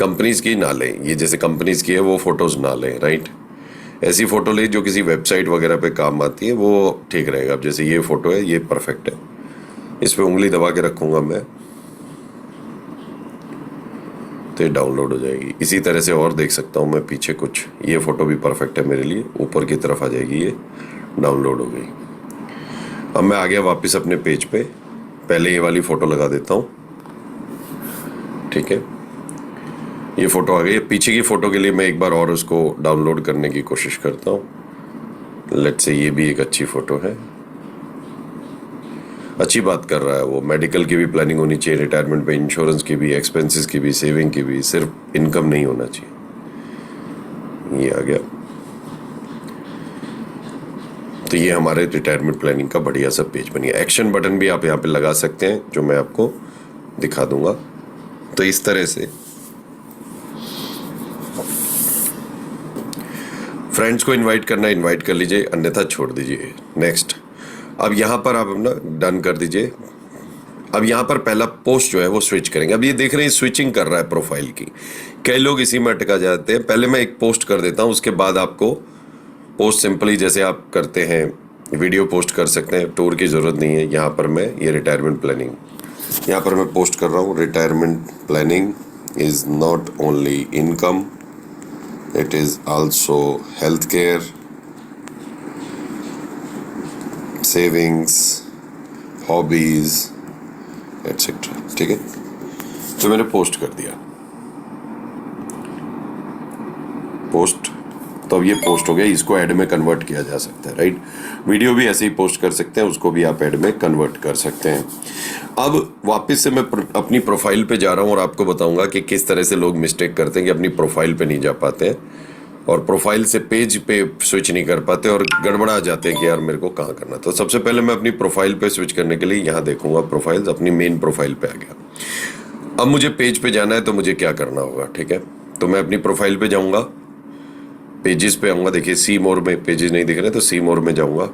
S4: कंपनीज की ना लें, ये जैसे कंपनीज की है वो फोटोज ना लें. राइट, ऐसी फोटो लें जो किसी वेबसाइट वगैरह पे काम आती है, वो ठीक रहेगा. अब जैसे ये फोटो है, ये परफेक्ट है. इस पे उंगली दबा के रखूंगा मैं तो ये डाउनलोड हो जाएगी. इसी तरह से और देख सकता हूँ मैं पीछे कुछ. ये फ़ोटो भी परफेक्ट है मेरे लिए, ऊपर की तरफ आ जाएगी, ये डाउनलोड हो गई. अब मैं आ गया वापस अपने पेज पे. पहले ये वाली फ़ोटो लगा देता हूँ. ठीक है, ये फ़ोटो आ गई. पीछे की फ़ोटो के लिए मैं एक बार और उसको डाउनलोड करने की कोशिश करता हूँ. लेट्स से ये भी एक अच्छी फ़ोटो है, अच्छी बात कर रहा है वो. मेडिकल की भी प्लानिंग होनी चाहिए, रिटायरमेंट पे इंश्योरेंस की भी, एक्सपेंसेस की भी, सेविंग की भी. सिर्फ इनकम नहीं होना चाहिए. ये आ गया. तो ये हमारे रिटायरमेंट प्लानिंग का बढ़िया सा पेज बन गया. एक्शन बटन भी आप यहाँ पे लगा सकते हैं, जो मैं आपको दिखा दूंगा. तो इस तरह से फ्रेंड्स को इनवाइट करना, इनवाइट कर लीजिए, अन्यथा छोड़ दीजिए. नेक्स्ट. अब यहाँ पर आप अपना डन कर दीजिए. अब यहाँ पर पहला पोस्ट जो है वो स्विच करेंगे. अब ये देख रहे हैं स्विचिंग कर रहा है प्रोफाइल की. कई लोग इसी में अटका जाते हैं. पहले मैं एक पोस्ट कर देता हूँ, उसके बाद आपको पोस्ट सिंपली जैसे आप करते हैं वीडियो पोस्ट कर सकते हैं. टूर की ज़रूरत नहीं है. यहाँ पर मैं ये रिटायरमेंट प्लानिंग यहाँ पर मैं पोस्ट कर रहा हूँ. Retirement planning is not only income, it is also health care, savings, hobbies, etcetera. ठीक है, तो मैंने पोस्ट कर दिया. पोस्ट, तो अब ये पोस्ट हो गया. इसको ऐड में कन्वर्ट किया जा सकता है. राइट, वीडियो भी ऐसे ही पोस्ट कर सकते हैं, उसको भी आप ऐड में कन्वर्ट कर सकते हैं. अब वापस से मैं अपनी प्रोफाइल पे जा रहा हूँ और आपको बताऊंगा कि किस तरह से लोग मिस्टेक करते हैं कि अपनी प्रोफाइल पे नहीं जा पाते हैं और प्रोफाइल से पेज पे स्विच नहीं कर पाते और गड़बड़ा जाते हैं कि यार मेरे को कहाँ करना. तो सबसे पहले मैं अपनी प्रोफाइल पे स्विच करने के लिए यहाँ देखूंगा प्रोफाइल्स. अपनी मेन प्रोफाइल पे आ गया. अब मुझे पेज पे जाना है तो मुझे क्या करना होगा. ठीक है, तो मैं अपनी प्रोफाइल पे जाऊँगा, पेजेस पे आऊँगा. देखिए सी मोर में पेजेस नहीं दिख रहे, तो सी मोर में जाऊँगा.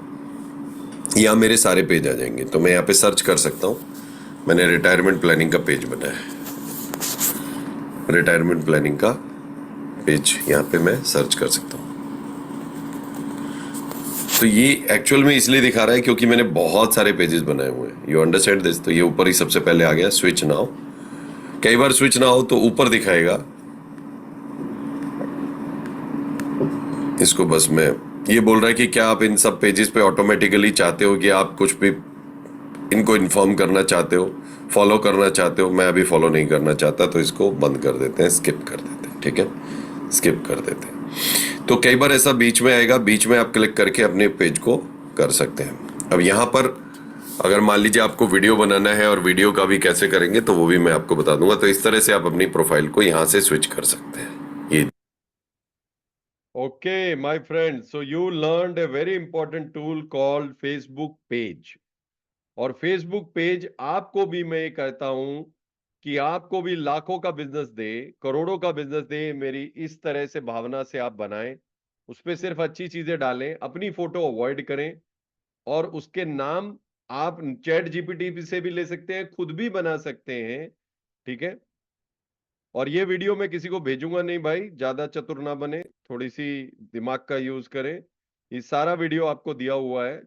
S4: यहाँ मेरे सारे पेज आ जाएंगे. तो मैं यहाँ पे सर्च कर सकता हूँ. मैंने रिटायरमेंट प्लानिंग का पेज बनाया है. रिटायरमेंट प्लानिंग का पेज यहाँ पे मैं सर्च कर सकता हूँ. तो ये एक्चुअल में इसलिए दिखा रहा है क्योंकि मैंने बहुत सारे पेजेस बनाए हुए हैं. You understand this. तो ये ऊपर ही सबसे पहले आ गया स्विच नाउ. कई बार स्विच ना हो तो ऊपर दिखाएगा. इसको बस मैं ये बोल रहा है कि क्या आप इन सब पेजेस पे ऑटोमेटिकली चाहते हो कि आप कुछ भी इनको इन्फॉर्म करना चाहते हो, फॉलो करना चाहते हो. मैं अभी फॉलो नहीं करना चाहता, तो इसको बंद कर देते हैं, स्किप कर देते हैं. ठीक है, स्किप कर देते हैं. तो कई बार ऐसा बीच में आएगा, बीच में आप क्लिक करके अपने पेज को कर सकते हैं. अब यहाँ पर अगर मान लीजिए आपको वीडियो बनाना है और वीडियो का भी कैसे करेंगे तो वो भी मैं आपको बता दूंगा. तो इस तरह से आप अपनी प्रोफाइल को यहाँ से स्विच कर सकते हैं. ये
S1: Okay, my friend. So you learned a very important tool called Facebook page. और Facebook पेज आपको भी मैं कहता हूं कि आपको भी लाखों का बिजनेस दे, करोड़ों का बिजनेस दे, मेरी इस तरह से भावना से आप बनाएं, उस पर सिर्फ अच्छी चीजें डालें, अपनी फोटो अवॉइड करें, और उसके नाम आप चैट जीपीटी से भी ले सकते हैं, खुद भी बना सकते हैं, ठीक है। और ये वीडियो मैं किसी को भेजूंगा नहीं भाई, ज्यादा चतुर ना बने, थोड़ी सी दिमाग का यूज करें। ये सारा वीडियो आपको दिया हुआ है।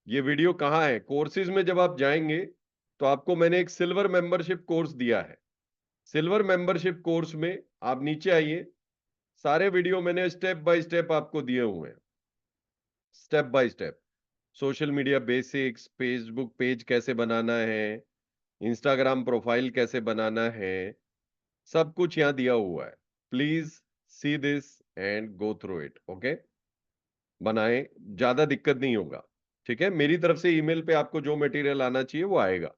S1: ये वीडियो कहाँ है? कोर्सेज में जब आप जाएंगे तो आपको मैंने एक सिल्वर मेंबरशिप कोर्स दिया है। सिल्वर मेंबरशिप कोर्स में आप नीचे आइए, सारे वीडियो मैंने स्टेप बाय स्टेप आपको दिए हुए हैं, step by step. Social media basics, Facebook page कैसे बनाना है, इंस्टाग्राम प्रोफाइल कैसे बनाना है, सब कुछ यहाँ दिया हुआ है। Please see this and go through it, okay. बनाएं, ज्यादा दिक्कत नहीं होगा, ठीक है। मेरी तरफ से ईमेल पे आपको जो मटेरियल आना चाहिए वो आएगा,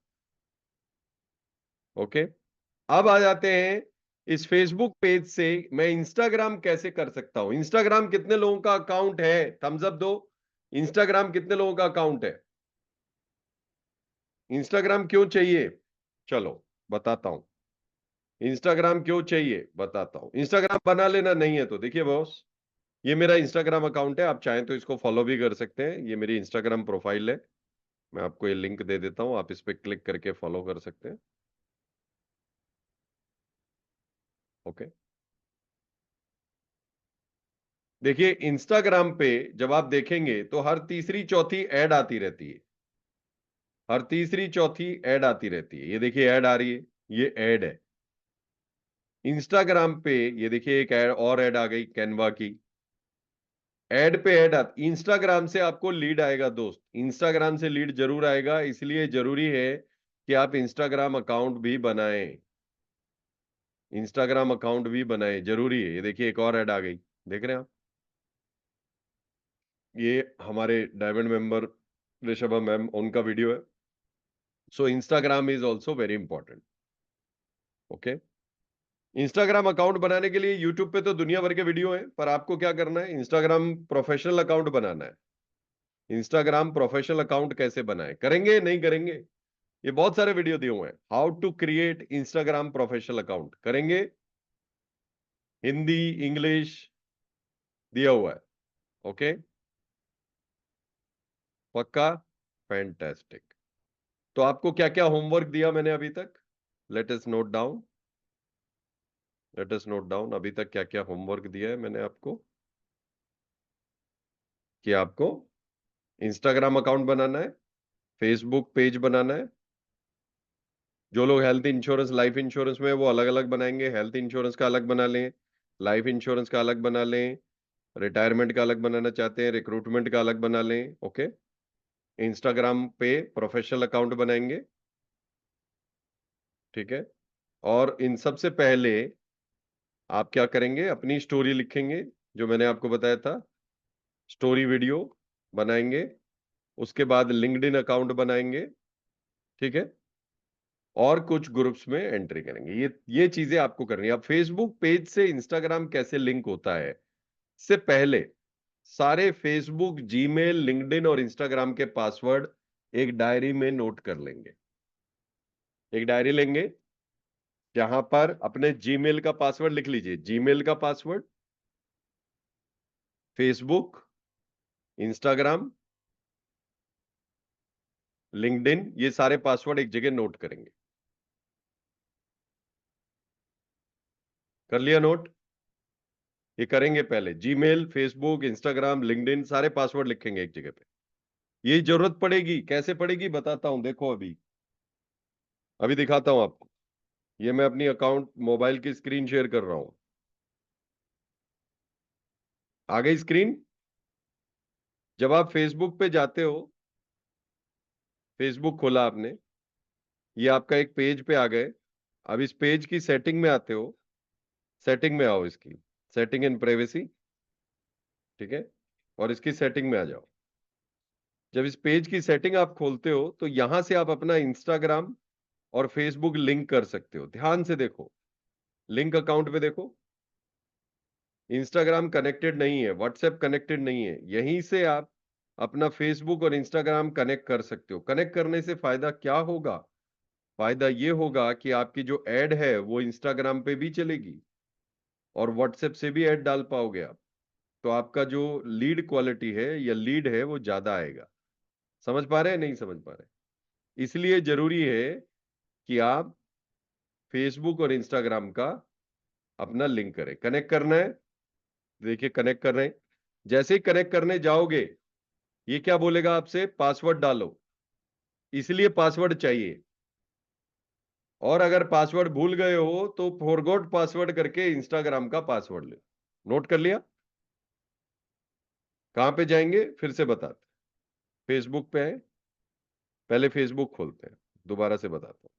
S1: ओके। अब आ जाते हैं इस फेसबुक पेज से मैं इंस्टाग्राम कैसे कर सकता हूं। इंस्टाग्राम कितने लोगों का अकाउंट है? थम्स अप दो। इंस्टाग्राम कितने लोगों का अकाउंट है? इंस्टाग्राम क्यों चाहिए? चलो बताता हूं। इंस्टाग्राम क्यों चाहिए बताता हूं। इंस्टाग्राम बना लेना नहीं है तो देखिए बॉस, ये मेरा इंस्टाग्राम अकाउंट है, आप चाहें तो इसको फॉलो भी कर सकते हैं। ये मेरी इंस्टाग्राम प्रोफाइल है, मैं आपको ये लिंक दे देता हूं, आप इस पर क्लिक करके फॉलो कर सकते हैं, ओके। देखिए इंस्टाग्राम पे जब आप देखेंगे तो हर तीसरी चौथी ऐड आती रहती है, हर तीसरी चौथी ऐड आती रहती है। ये देखिए ऐड आ रही है, ये ऐड है इंस्टाग्राम पे। ये देखिए एक ऐड और ऐड आ गई कैनवा की। ऐड पे ऐड इंस्टाग्राम से आपको लीड आएगा दोस्त, इंस्टाग्राम से लीड जरूर आएगा, इसलिए जरूरी है कि आप इंस्टाग्राम अकाउंट भी बनाएं, इंस्टाग्राम अकाउंट भी बनाएं, जरूरी है। ये देखिए एक और ऐड आ गई, देख रहे हैं आप, ये हमारे डायमंड मेंबर ऋषभा मैम उनका वीडियो है। So Instagram is also very important, okay. Instagram account बनाने के लिए यूट्यूब पे तो दुनिया भर के वीडियो हैं, पर आपको क्या करना है, इंस्टाग्राम प्रोफेशनल अकाउंट बनाना है। इंस्टाग्राम प्रोफेशनल अकाउंट कैसे बनाए, करेंगे नहीं करेंगे, ये बहुत सारे वीडियो दिए हुए हैं। How to create Instagram professional account, करेंगे, हिंदी इंग्लिश दिया हुआ है, ओके। पक्का, फैंटास्टिक। तो आपको क्या क्या होमवर्क दिया मैंने अभी तक, let us note down, let us note down. अभी तक क्या क्या होमवर्क दिया है मैंने आपको, कि आपको इंस्टाग्राम अकाउंट बनाना है, फेसबुक पेज बनाना है। जो लोग हेल्थ इंश्योरेंस लाइफ इंश्योरेंस में वो अलग अलग बनाएंगे, हेल्थ इंश्योरेंस का अलग बना लें, लाइफ इंश्योरेंस का अलग बना लें, रिटायरमेंट का अलग बनाना चाहते हैं, रिक्रूटमेंट का अलग बना लें, ओके। इंस्टाग्राम पे प्रोफेशनल अकाउंट बनाएंगे, ठीक है। और इन सबसे पहले आप क्या करेंगे, अपनी स्टोरी लिखेंगे, जो मैंने आपको बताया था, स्टोरी वीडियो बनाएंगे। उसके बाद लिंक्डइन अकाउंट बनाएंगे, ठीक है। और कुछ ग्रुप्स में एंट्री करेंगे। ये चीजें आपको करनी है। अब फेसबुक पेज से इंस्टाग्राम कैसे लिंक होता है, से पहले सारे फेसबुक, जीमेल, लिंक्डइन और इंस्टाग्राम के पासवर्ड एक डायरी में नोट कर लेंगे। एक डायरी लेंगे जहां पर अपने जीमेल का पासवर्ड लिख लीजिए, जीमेल का पासवर्ड, फेसबुक, इंस्टाग्राम, लिंक्डइन, ये सारे पासवर्ड एक जगह नोट करेंगे। कर लिया नोट? ये करेंगे पहले, जीमेल, फेसबुक, इंस्टाग्राम, लिंक्डइन, सारे पासवर्ड लिखेंगे एक जगह पे। ये जरूरत पड़ेगी, कैसे पड़ेगी बताता हूं, देखो अभी अभी दिखाता हूं आपको। ये मैं अपनी अकाउंट मोबाइल की स्क्रीन शेयर कर रहा हूं, आ गई स्क्रीन। जब आप फेसबुक पे जाते हो, फेसबुक खोला आपने, ये आपका एक पेज पे आ गए। अब इस पेज की सेटिंग में आते हो, सेटिंग में आओ, इसकी सेटिंग एंड प्राइवेसी, ठीक है। और इसकी सेटिंग में आ जाओ। जब इस पेज की सेटिंग आप खोलते हो तो यहां से आप अपना इंस्टाग्राम और फेसबुक लिंक कर सकते हो। ध्यान से देखो, लिंक अकाउंट पे देखो, इंस्टाग्राम कनेक्टेड नहीं है, व्हाट्सएप कनेक्टेड नहीं है, यहीं से आप अपना फेसबुक और इंस्टाग्राम कनेक्ट कर सकते हो। कनेक्ट करने से फायदा क्या होगा, फायदा ये होगा कि आपकी जो एड है वो इंस्टाग्राम पे भी चलेगी और व्हाट्सएप से भी ऐड डाल पाओगे आप। तो आपका जो लीड क्वालिटी है या लीड है वो ज्यादा आएगा। समझ पा रहे हैं नहीं समझ पा रहे? इसलिए जरूरी है कि आप फेसबुक और इंस्टाग्राम का अपना लिंक करें। कनेक्ट करना है, देखिए कनेक्ट कर रहे हैं। जैसे ही कनेक्ट करने जाओगे ये क्या बोलेगा आपसे, पासवर्ड डालो। इसलिए पासवर्ड चाहिए। और अगर पासवर्ड भूल गए हो तो फॉरगॉट पासवर्ड करके इंस्टाग्राम का पासवर्ड ले। नोट कर लिया? कहां पे जाएंगे फिर से बताते। फेसबुक पे है, पहले फेसबुक खोलते हैं, दोबारा से बताता हूं।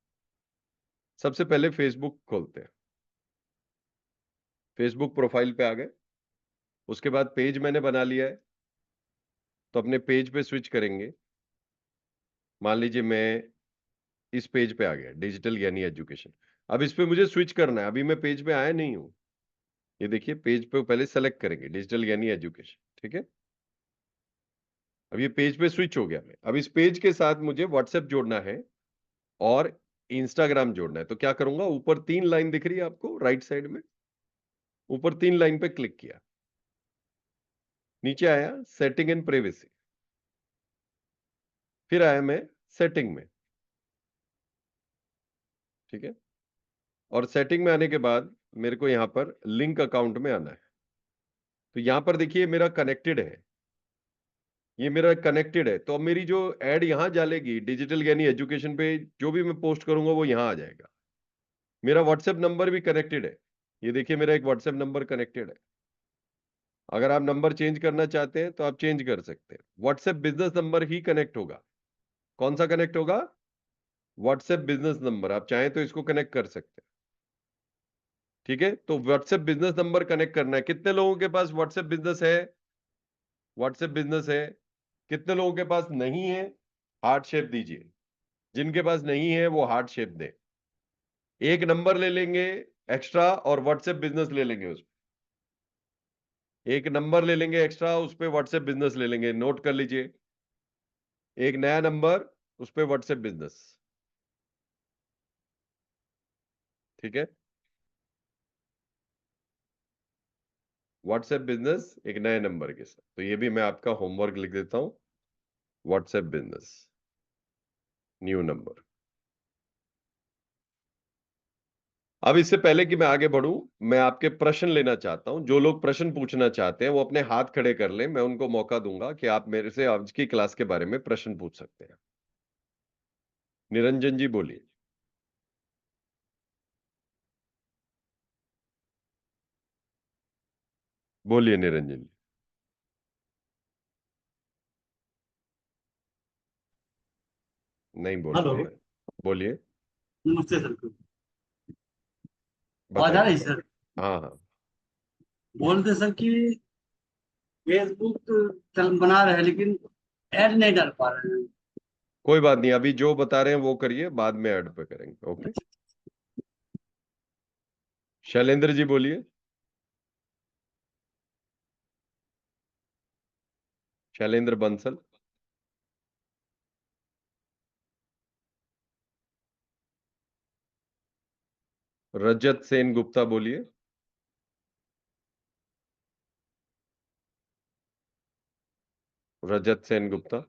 S1: सबसे पहले फेसबुक खोलते हैं, फेसबुक प्रोफाइल पे आ गए। उसके बाद पेज मैंने बना लिया है, तो अपने पेज पे स्विच करेंगे। मान लीजिए मैं इस पेज पे आ गया, डिजिटल ज्ञानी एजुकेशन। अब इस पे मुझे स्विच करना है, अभी मैं पेज पे आया नहीं हूं। ये देखिए पेज पे पहले सेलेक्ट करेंगे डिजिटल ज्ञानी एजुकेशन, ठीक है। अब ये पेज पे स्विच हो गया मैं। अब इस पेज के साथ मुझे व्हाट्सएप जोड़ना है और इंस्टाग्राम जोड़ना है। तो क्या करूंगा, ऊपर 3 लाइन दिख रही है आपको राइट साइड में, ऊपर 3 लाइन पे क्लिक किया, नीचे आया सेटिंग एंड प्राइवेसी, फिर आया मैं सेटिंग में, ठीक है। और सेटिंग में आने के बाद मेरे को यहां पर लिंक अकाउंट में आना है। तो यहां पर देखिए मेरा कनेक्टेड है, ये मेरा कनेक्टेड है। तो अब मेरी जो एड यहां डालेगी डिजिटल यानी एजुकेशन पे, जो भी मैं पोस्ट करूंगा वो यहां आ जाएगा। मेरा व्हाट्सएप नंबर भी कनेक्टेड है, ये देखिए मेरा एक व्हाट्सएप नंबर कनेक्टेड है। अगर आप नंबर चेंज करना चाहते हैं तो आप चेंज कर सकते हैं। व्हाट्सएप बिजनेस नंबर ही कनेक्ट होगा। कौन सा कनेक्ट होगा? WhatsApp business number. आप चाहें तो इसको कनेक्ट कर सकते हैं, ठीक है। तो व्हाट्सएप बिजनेस नंबर कनेक्ट करना है। कितने लोगों के पास व्हाट्सएप बिजनेस है? व्हाट्सएप बिजनेस है। कितने लोगों के पास नहीं है? हार्ट शेप दीजिए। जिनके पास नहीं है वो हार्ट शेप दें। एक नंबर ले लेंगे एक्स्ट्रा और व्हाट्सएप बिजनेस ले लेंगे उस पे। एक नंबर ले लेंगे एक्स्ट्रा, उस पे व्हाट्सएप बिजनेस ले लेंगे। नोट कर लीजिए, एक नया नंबर, उस पे व्हाट्सएप बिजनेस, ठीक है। व्हाट्सएप बिजनेस एक नए नंबर के साथ। तो ये भी मैं आपका होमवर्क लिख देता हूं, व्हाट्सएप बिजनेस न्यू नंबर। अब इससे पहले कि मैं आगे बढ़ूं, मैं आपके प्रश्न लेना चाहता हूं। जो लोग प्रश्न पूछना चाहते हैं वो अपने हाथ खड़े कर लें, मैं उनको मौका दूंगा कि आप मेरे से आज की क्लास के बारे में प्रश्न पूछ सकते हैं। निरंजन जी बोलिए। बोलिए निरंजन जी। नहीं बोल
S5: हेलो।
S1: रहे हैं, बोलिए,
S5: नमस्ते सर। आवाज आ
S1: बताइए।
S5: रही सर?
S1: हाँ हाँ।
S5: बोलते सर कि फेसबुक चल बना रहे हैं लेकिन ऐड नहीं डाल पा रहे हैं।
S1: कोई बात नहीं, अभी जो बता रहे हैं वो करिए, बाद में ऐड पे करेंगे, ओके। शैलेंद्र जी बोलिए। शैलेंद्र बंसल। रजत सेन गुप्ता बोलिए। रजत सेन गुप्ता।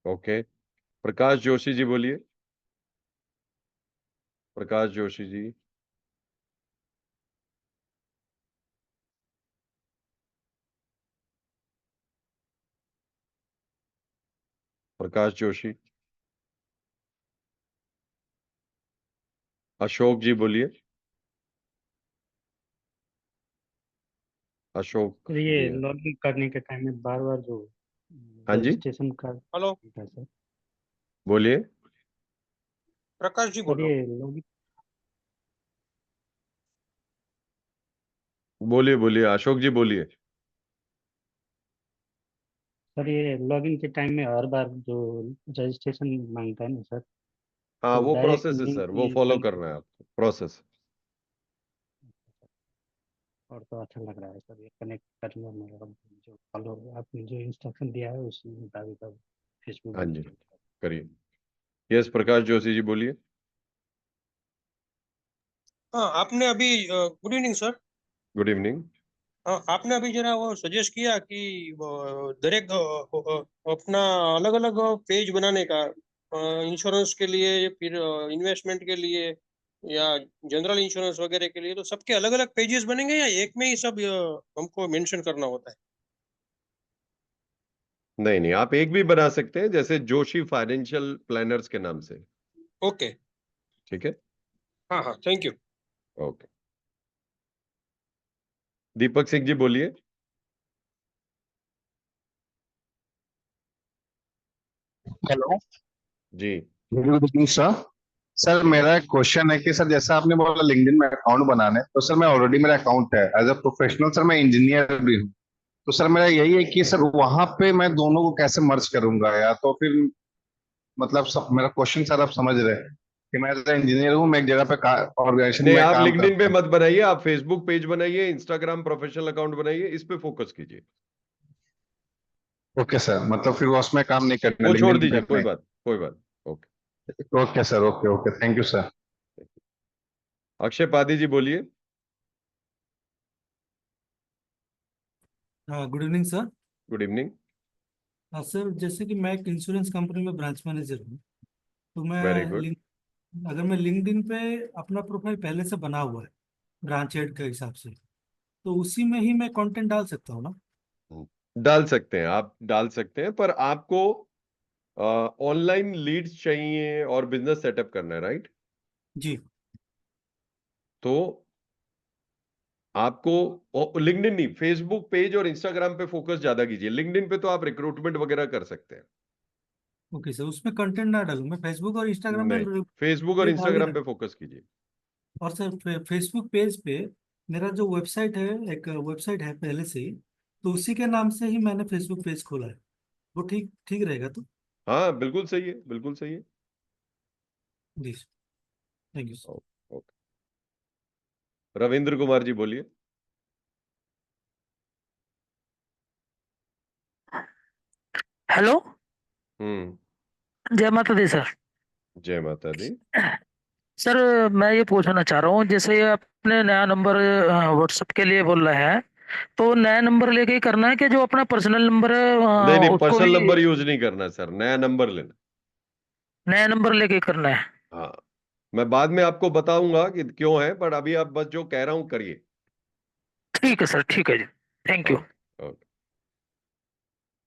S1: ओके। प्रकाश जोशी जी बोलिए। प्रकाश जोशी जी। प्रकाश जोशी। अशोक जी बोलिए। अशोक
S6: सर ये
S1: जी हैं।
S6: लॉगिन करने के टाइम में बार बार जो
S1: हाँ जी
S6: रजिस्ट्रेशन का
S7: हेलो,
S6: होता है सर।
S1: बोलिए।
S7: प्रकाश जी
S6: सर
S7: बोल रहा
S6: ये
S7: हूँ।
S6: लॉगिन
S1: बोलिए बोलिए अशोक जी बोलिए।
S6: सर ये लॉगिन के टाइम में हर बार जो रजिस्ट्रेशन मांगता है ना सर,
S1: हाँ
S6: तो
S1: वो
S6: डायरेक्ट
S1: प्रोसेस है
S6: लिंक
S1: सर, वो
S6: की
S1: फॉलो
S6: कनेक्ट।
S1: करना है आपको, प्रोसेस।
S6: और तो अच्छा लग रहा है सर, ये कनेक्ट करने में मतलब जो फॉलो आपने जो इंस्ट्रक्शन दिया है उसी मुताबिक अब फेसबुक
S1: हाँ
S6: भी
S1: जी,
S6: डिटेक्ट कर।
S1: करिए। यस, प्रकाश जोशी जी बोलिए।
S7: हाँ, आपने अभी good evening sir.
S1: Good evening.
S7: हाँ, आपने अभी जरा वो सजेस्ट किया कि दरेक अपना अलग अलग पेज बनाने का, इंश्योरेंस के लिए, फिर इन्वेस्टमेंट के लिए, या जनरल इंश्योरेंस वगैरह के लिए, तो सबके अलग अलग पेजेस बनेंगे या एक में ही सब हमको मेंशन करना होता है?
S1: नहीं नहीं, आप एक भी बना सकते हैं, जैसे जोशी फाइनेंशियल प्लानर्स के नाम से।
S7: ओके।
S1: ठीक है।
S7: हाँ हाँ, thank you.
S1: Okay. Deepak Singh ji बोलिए।
S8: हेलो।
S1: जी।
S8: Good evening sir. सर मेरा एक क्वेश्चन है कि सर जैसा आपने बोला लिंक्डइन में अकाउंट बनाने, तो सर मैं ऑलरेडी मेरा अकाउंट है एज अ प्रोफेशनल, सर मैं इंजीनियर भी हूँ। तो सर मेरा यही है कि सर वहां पे मैं दोनों को कैसे मर्ज करूंगा, या तो फिर मतलब सब मेरा क्वेश्चन सर आप समझ रहे हैं कि मैं एज इंजीनियर हूँ, मैं एक जगह पे ऑर्गेनाइजेशन
S1: नहीं,
S8: में
S1: आप
S8: काम
S1: लिंक्डइन पे
S8: करता हूँ।
S1: मत बनाइए, आप फेसबुक पेज बनाइए, इंस्टाग्राम प्रोफेशनल अकाउंट बनाइए, इस पे फोकस कीजिए।
S8: ओके सर, मतलब फिर वो उसमें काम नहीं करना,
S1: वो छोड़
S8: लिंक्डइन पे
S1: दीजिए,
S8: करना है।
S1: कोई बात। Okay.
S8: Okay sir, okay okay, thank you sir.
S1: Akshay Padi ji बोलिए।
S9: हाँ, good evening sir.
S1: Good evening.
S9: हाँ सर, जैसे कि मैं एक इंश्योरेंस कंपनी में ब्रांच मैनेजर हूँ। तो
S1: वेरी
S9: मैं
S1: गुड।
S9: अगर मैं लिंक्डइन पे अपना प्रोफाइल पहले से बना हुआ है ब्रांच हेड के हिसाब से, तो उसी में ही मैं कंटेंट डाल सकता हूँ ना?
S1: डाल सकते हैं, आप डाल सकते हैं, पर आपको ऑनलाइन लीड्स चाहिए और बिजनेस सेटअप करना है, राइट?
S9: जी।
S1: तो आपको लिंक्डइन नहीं, फेसबुक पेज और इंस्टाग्राम पे फोकस ज्यादा कीजिए। लिंक्डइन पे तो आप रिक्रूटमेंट वगैरह कर सकते हैं।
S9: ओके सर, उसमें कंटेंट ना डालूँ, मैं फेसबुक और इंस्टाग्राम
S1: नहीं,
S9: पे
S1: फेसबुक और
S9: पेज डाल ही
S1: इंस्टाग्राम
S9: रहा।
S1: पे फोकस कीजिए।
S9: और सर फेसबुक पेज पे मेरा जो वेबसाइट है, एक वेबसाइट है पहले से ही, तो उसी के नाम से ही मैंने फेसबुक पेज खोला है। वो ठीक ठीक रहेगा तो?
S1: हाँ बिल्कुल सही है, बिल्कुल सही है।
S9: जी, thank you.
S1: Okay. Ravindra Kumar ji बोलिए।
S2: हेलो।
S1: हम्म।
S2: जय माता दी सर।
S1: जय माता दी।
S2: सर मैं ये पूछना चाह रहा हूँ, जैसे ये अपने नया नंबर व्हाट्सएप के लिए बोल रहे हैं, तो नया नंबर लेके ही करना है कि जो अपना पर्सनल नंबर है
S1: नहीं नहीं,
S2: उसको
S1: पर्सनल
S2: भी
S1: नंबर यूज नहीं करना सर, नया नंबर लेना।
S2: नया नंबर लेके ही करना है?
S1: हाँ, मैं बाद में आपको बताऊंगा कि क्यों है, पर अभी आप बस जो कह रहा हूं करिए।
S2: ठीक है सर, ठीक है जी, thank you.
S1: Okay okay.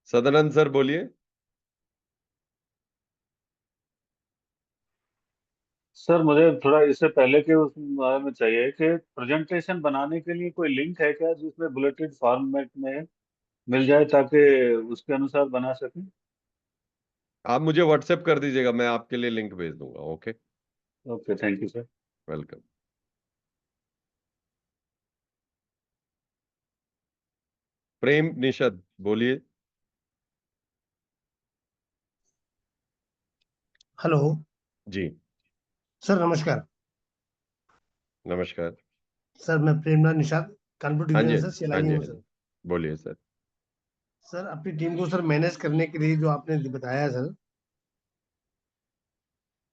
S1: Sadanand sir बोलिए।
S10: सर मुझे थोड़ा इससे पहले के उस बारे में चाहिए कि प्रेजेंटेशन बनाने के लिए कोई लिंक है क्या जिसमें बुलेटेड फॉर्मेट में मिल जाए, ताकि उसके अनुसार बना सकें?
S1: आप मुझे व्हाट्सएप कर दीजिएगा, मैं आपके लिए लिंक भेज दूंगा। Okay.
S10: Okay, thank you sir.
S1: Welcome. Prem Nishad बोलिए।
S11: हेलो।
S1: जी।
S11: सर नमस्कार।
S1: नमस्कार।
S11: सर मैं प्रेमनाथ निषाद, कानपुर
S1: हाँ जी,
S11: डिवीजन से
S1: हाँ
S11: सिलाई
S1: जी,
S11: हूँ
S1: हाँ
S11: सर।
S1: जी, बोलिए सर।
S11: सर अपनी टीम को सर मैनेज करने के लिए जो आपने बताया सर,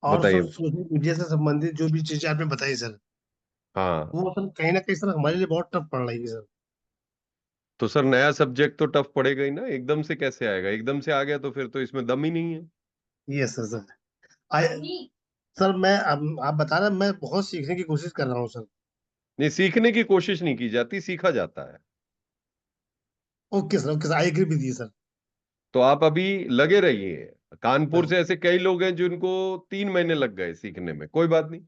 S11: और सर
S1: बताइए।
S11: सोशल मीडिया से संबंधित जो भी चीजें आपने बताई सर,
S1: हाँ,
S11: वो सर कहीं ना कहीं सर हमारे लिए बहुत टफ पड़ रही है सर।
S1: तो सर नया सब्जेक्ट तो टफ पड़ेगा ही ना, एकदम से कैसे आएगा? एकदम से आ गया तो फिर तो इसमें दम ही नहीं है।
S11: Yes sir sir. सर मैं आप बता रहे हैं, मैं बहुत सीखने की कोशिश कर रहा हूँ सर।
S1: नहीं, सीखने की कोशिश नहीं की जाती, सीखा जाता है।
S11: Okay sir, I agree with you sir.
S1: तो आप अभी लगे रहिए। कानपुर
S11: सर
S1: से ऐसे कई लोग हैं जिनको 3 महीने लग गए सीखने में, कोई बात नहीं।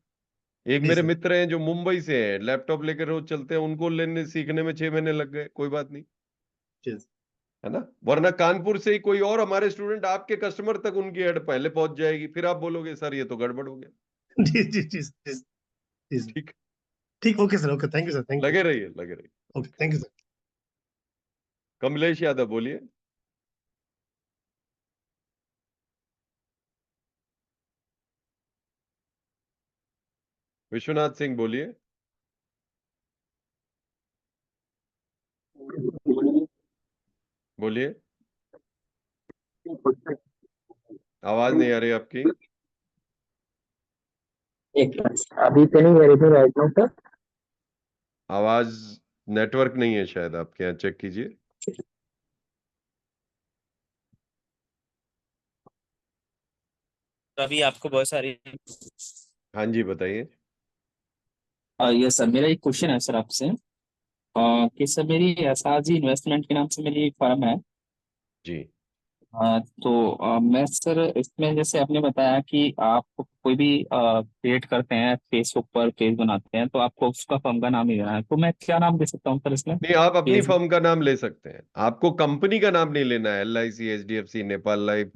S1: एक
S11: जी
S1: मेरे
S11: सर।
S1: मित्र हैं जो मुंबई से हैं, लैपटॉप लेकर रोज चलते हैं, उनको लेने सीखने में 6 महीने लग गए, कोई बात नहीं।
S11: जी
S1: है ना? वरना कानपुर से ही कोई और हमारे स्टूडेंट आपके कस्टमर तक उनकी एड पहले पहुंच जाएगी, फिर आप बोलोगे सर ये तो गड़बड़ हो गया।
S11: जी जी जी जी जी सर।
S1: ठीक।
S11: ठीक, okay sir, okay, thank you sir, thank you.
S1: लगे रहिए, लगे रहिए।
S11: Okay, thank you sir.
S1: Kamlesh Yadav बोलिए। विश्वनाथ सिंह बोलिए। बोलिए, आवाज नहीं आ रही आपकी।
S12: अभी तो नहीं मेरे को राइट नाउ सर।
S1: आवाज, नेटवर्क नहीं है शायद आपके यहाँ, चेक कीजिए।
S12: अभी आपको बहुत सारी।
S1: हाँ जी, बताइए।
S12: यस सर, मेरा एक क्वेश्चन है सर आपसे। कि सर मेरी एसआरजी इन्वेस्टमेंट के नाम से मेरी एक फर्म है।
S1: जी
S12: तो मैं सर इसमें जैसे आपने बताया कि आप कोई भी क्रिएट करते हैं फेसबुक पर पेज बनाते हैं तो आपको उसका फर्म का नाम ही देना है, तो मैं क्या नाम दे सकता हूँ सर इसमें?
S1: नहीं, आप अपनी
S12: पेज।
S1: फर्म का नाम ले सकते हैं, आपको कंपनी का नाम नहीं लेना है। LIC, HDFC, Nepal life,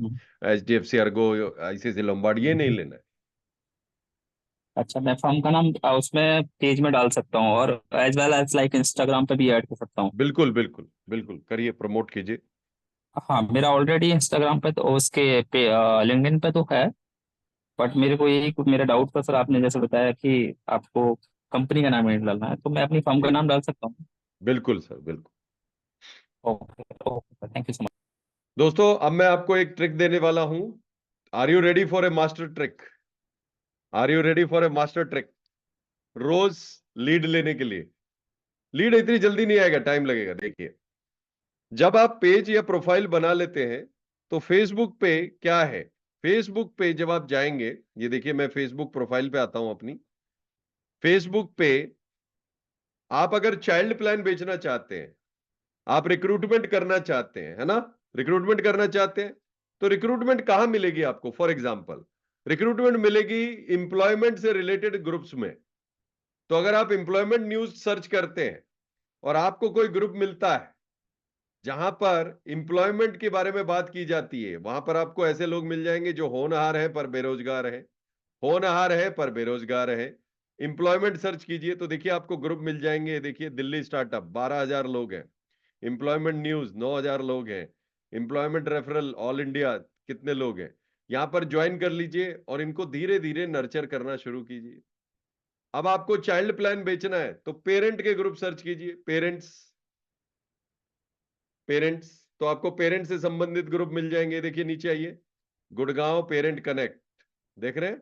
S1: HDFC Ergo, ICICI Lombard, ये नहीं लेना है।
S12: अच्छा, मैं फर्म का नाम उसमें पेज में डाल सकता हूँ और as well as like Instagram पे भी ऐड कर सकता हूँ।
S1: बिल्कुल बिल्कुल बिल्कुल, करिए, प्रमोट कीजिए।
S12: हाँ, मेरा ऑलरेडी इंस्टाग्राम पे तो उसके पे लिंक्डइन पे तो है। बट मेरे को यही मेरा डाउट था सर, आपने जैसे बताया कि आपको कंपनी का नाम नहीं डालना है, तो मैं अपनी फर्म का नाम डाल सकता हूँ?
S1: बिल्कुल सर, बिल्कुल।
S12: Okay okay sir, thank you so much.
S1: दोस्तों, अब मैं आपको एक ट्रिक देने वाला हूं। Are you ready for a master trick? Are you ready for a master trick? रोज लीड लेने के लिए। लीड इतनी जल्दी नहीं आएगा, टाइम लगेगा। देखिए, जब आप पेज या प्रोफाइल बना लेते हैं तो फेसबुक पे क्या है, फेसबुक पे जब आप जाएंगे, ये देखिए, मैं फेसबुक प्रोफाइल पे आता हूं अपनी। फेसबुक पे आप अगर चाइल्ड प्लान बेचना चाहते हैं, आप रिक्रूटमेंट करना चाहते हैं, है ना, रिक्रूटमेंट करना चाहते हैं, तो रिक्रूटमेंट कहां मिलेगी आपको? फॉर एग्जांपल, रिक्रूटमेंट मिलेगी इंप्लॉयमेंट से रिलेटेड ग्रुप्स में। तो अगर आप इंप्लॉयमेंट न्यूज सर्च करते हैं और आपको कोई ग्रुप मिलता है जहां पर इंप्लॉयमेंट के बारे में बात की जाती है, वहां पर आपको ऐसे लोग मिल जाएंगे जो होनहार है पर बेरोजगार है, होनहार है पर बेरोजगार है। इंप्लॉयमेंट सर्च कीजिए तो देखिए आपको ग्रुप मिल जाएंगे। देखिए, दिल्ली स्टार्टअप 12,000 लोग हैं, एम्प्लॉयमेंट न्यूज 9,000 लोग हैं, एम्प्लॉयमेंट रेफरल ऑल इंडिया कितने लोग हैं। यहां पर ज्वाइन कर लीजिए और इनको धीरे धीरे नर्चर करना शुरू कीजिए। अब आपको चाइल्ड प्लान बेचना है तो पेरेंट के ग्रुप सर्च कीजिए, पेरेंट्स, पेरेंट्स, तो आपको पेरेंट्स से संबंधित ग्रुप मिल जाएंगे। देखिए नीचे आइए, गुड़गांव पेरेंट कनेक्ट, देख रहे हैं,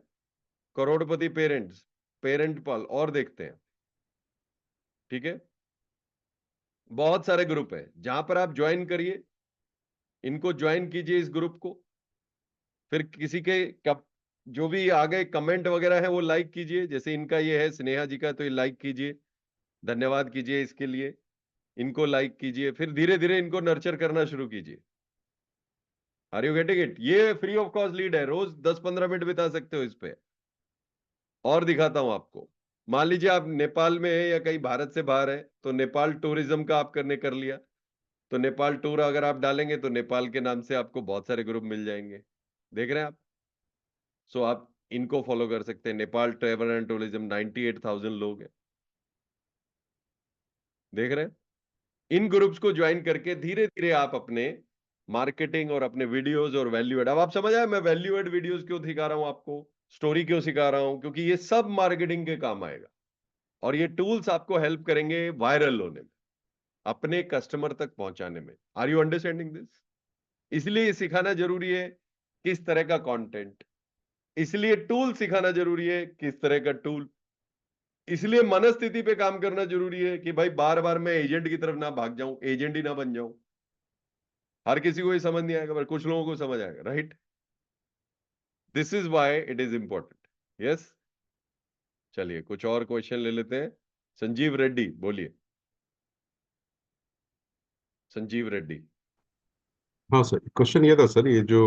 S1: करोड़पति पेरेंट्स, पेरेंट पल, और देखते हैं। ठीक है, बहुत सारे ग्रुप है जहां पर आप ज्वाइन करिए, इनको ज्वाइन कीजिए इस ग्रुप को। फिर किसी के कब जो भी आगे कमेंट वगैरह है वो लाइक कीजिए। जैसे इनका ये है, स्नेहा जी का, तो ये लाइक कीजिए, धन्यवाद कीजिए इसके लिए, इनको लाइक कीजिए। फिर धीरे धीरे इनको नर्चर करना शुरू कीजिए। Are you getting it? ये फ्री ऑफ कॉस्ट लीड है, रोज 10-15 मिनट बिता सकते हो इस पे। और दिखाता हूं आपको, मान लीजिए आप नेपाल में है या कहीं भारत से बाहर है, तो नेपाल टूरिज्म का आप करने कर लिया, तो नेपाल टूर अगर आप डालेंगे तो नेपाल के नाम से आपको बहुत सारे ग्रुप मिल जाएंगे। देख रहे हैं आप? सो आप इनको फॉलो कर सकते हैं। नेपाल ट्रेवल एंड टूरिज्म 98,000 लोग हैं, देख रहे हैं? इन ग्रुप्स को ज्वाइन करके धीरे धीरे आप अपने मार्केटिंग और अपने वीडियोस और वैल्यू एड, अब आप समझ आए मैं वैल्यू एड वीडियोस क्यों सिखा रहा हूं आपको, स्टोरी क्यों सिखा रहा हूं? क्योंकि ये सब मार्केटिंग के काम आएगा और ये टूल्स आपको हेल्प करेंगे वायरल होने में, अपने कस्टमर तक पहुंचाने में। Are you understanding this? इसलिए ये सिखाना जरूरी है किस तरह का कंटेंट, इसलिए टूल सिखाना जरूरी है किस तरह का टूल, इसलिए मनस्थिति पे काम करना जरूरी है कि भाई बार बार मैं एजेंट की तरफ ना भाग जाऊं, एजेंट ही ना बन जाऊं। हर किसी को ये समझ नहीं आएगा पर कुछ लोगों को समझ आएगा, right? This is why it is important. Yes, चलिए कुछ और क्वेश्चन ले लेते हैं। संजीव रेड्डी बोलिए। संजीव रेड्डी।
S13: हाँ सर, क्वेश्चन ये था सर, ये जो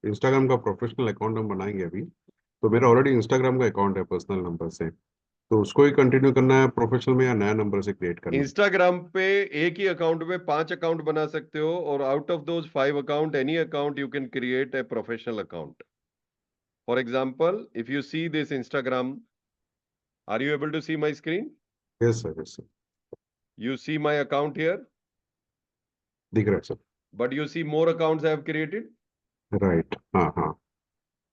S13: इंस्टाग्राम का प्रोफेशनल अकाउंट हम बनाएंगे अभी, तो मेरा ऑलरेडी इंस्टाग्राम का अकाउंट है पर्सनल नंबर से, तो उसको ही कंटिन्यू करना है प्रोफेशनल में या नया नंबर से क्रिएट करना है?
S1: इंस्टाग्राम पे एक ही अकाउंट में 5 अकाउंट बना सकते हो और out of those 5 account any account you can create a professional account. For example, if you see this Instagram, are you able to see my screen?
S13: Yes sir, yes sir,
S1: You see my account here,
S13: दिख रहा है सर।
S1: but you see more accounts I have created.
S13: Right, हाँ हाँ।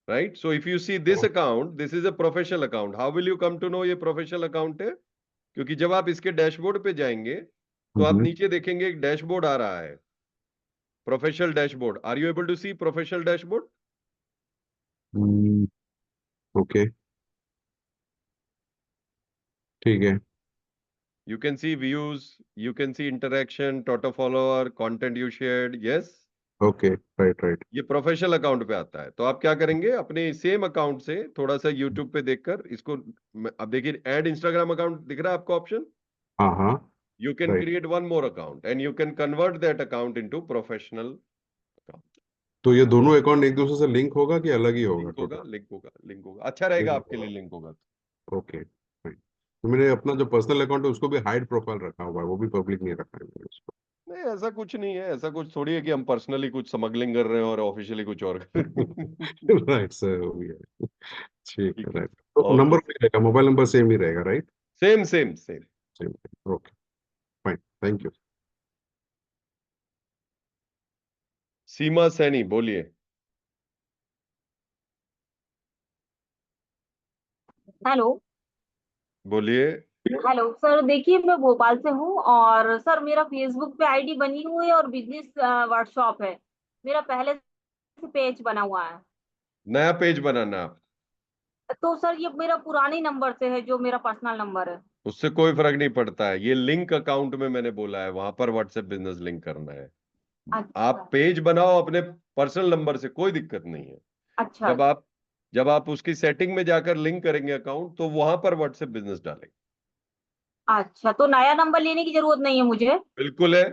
S1: right? So if you see this account, this is a professional account. How will you come to know ये professional account है? क्योंकि जब आप इसके डैशबोर्ड पे जाएंगे तो आप नीचे देखेंगे एक डैशबोर्ड आ रहा है, professional dashboard. Are you able to see professional dashboard?
S13: Okay, ठीक है.
S1: You can see views, you can see interaction, total follower, content you shared. Yes.
S13: Okay, right.
S1: ये प्रोफेशनल अकाउंट पे आता है. तो आप क्या करेंगे, अपने सेम अकाउंट से थोड़ा सा यूट्यूब पे देखकर इसको, अब देखिए ऐड इंस्टाग्राम अकाउंट दिख रहा है आपको ऑप्शन.
S13: हाँ.
S1: You can
S13: Right.
S1: create one more account and you can convert that account into professional account.
S13: तो ये दोनों अकाउंट एक दूसरे से लिंक होगा कि अलग ही होगा?
S1: लिंक होगा. अच्छा रहेगा आपके लिए लिंक होगा.
S13: Okay, fine. तो मैंने अपना जो पर्सनल अकाउंट है उसको भी हाइड प्रोफाइल रखा हुआ है, वो भी पब्लिक नहीं रखा है मैंने उसको.
S1: नहीं, ऐसा कुछ नहीं है. ऐसा कुछ थोड़ी है कि हम पर्सनली कुछ स्मगलिंग कर रहे हैं और ऑफिशियली कुछ और कर रहे हैं.
S13: राइट सर, वो भी है. ठीक है,
S1: ठीक है.
S13: राइट. तो
S1: All
S13: नंबर
S1: good.
S13: वही रहेगा, मोबाइल नंबर सेम ही रहेगा, right?
S1: Same.
S13: Okay, fine, thank you.
S1: Seema Saini, बोलिए.
S14: हेलो.
S1: बोलिए.
S14: हेलो सर, देखिए मैं भोपाल से हूँ और सर मेरा फेसबुक पे आईडी बनी हुई है और बिजनेस वर्कशॉप है. मेरा पहले से पेज बना हुआ है.
S1: नया पेज बनाना आप.
S14: तो सर ये मेरा पुराने नंबर से है, जो मेरा पर्सनल नंबर है.
S1: उससे कोई फर्क नहीं पड़ता है. ये लिंक अकाउंट में मैंने बोला है, वहां पर व्हाट्सएप बिजनेस लिंक करना है.
S14: अच्छा.
S1: आप पेज बनाओ अपने पर्सनल नंबर से, कोई दिक्कत नहीं है.
S14: अच्छा.
S1: जब आप उसकी सेटिंग में जाकर लिंक करेंगे अकाउंट, तो वहां पर व्हाट्सएप बिजनेस डालेंगे.
S14: अच्छा, तो नया नंबर लेने की जरूरत नहीं है मुझे?
S1: बिल्कुल है.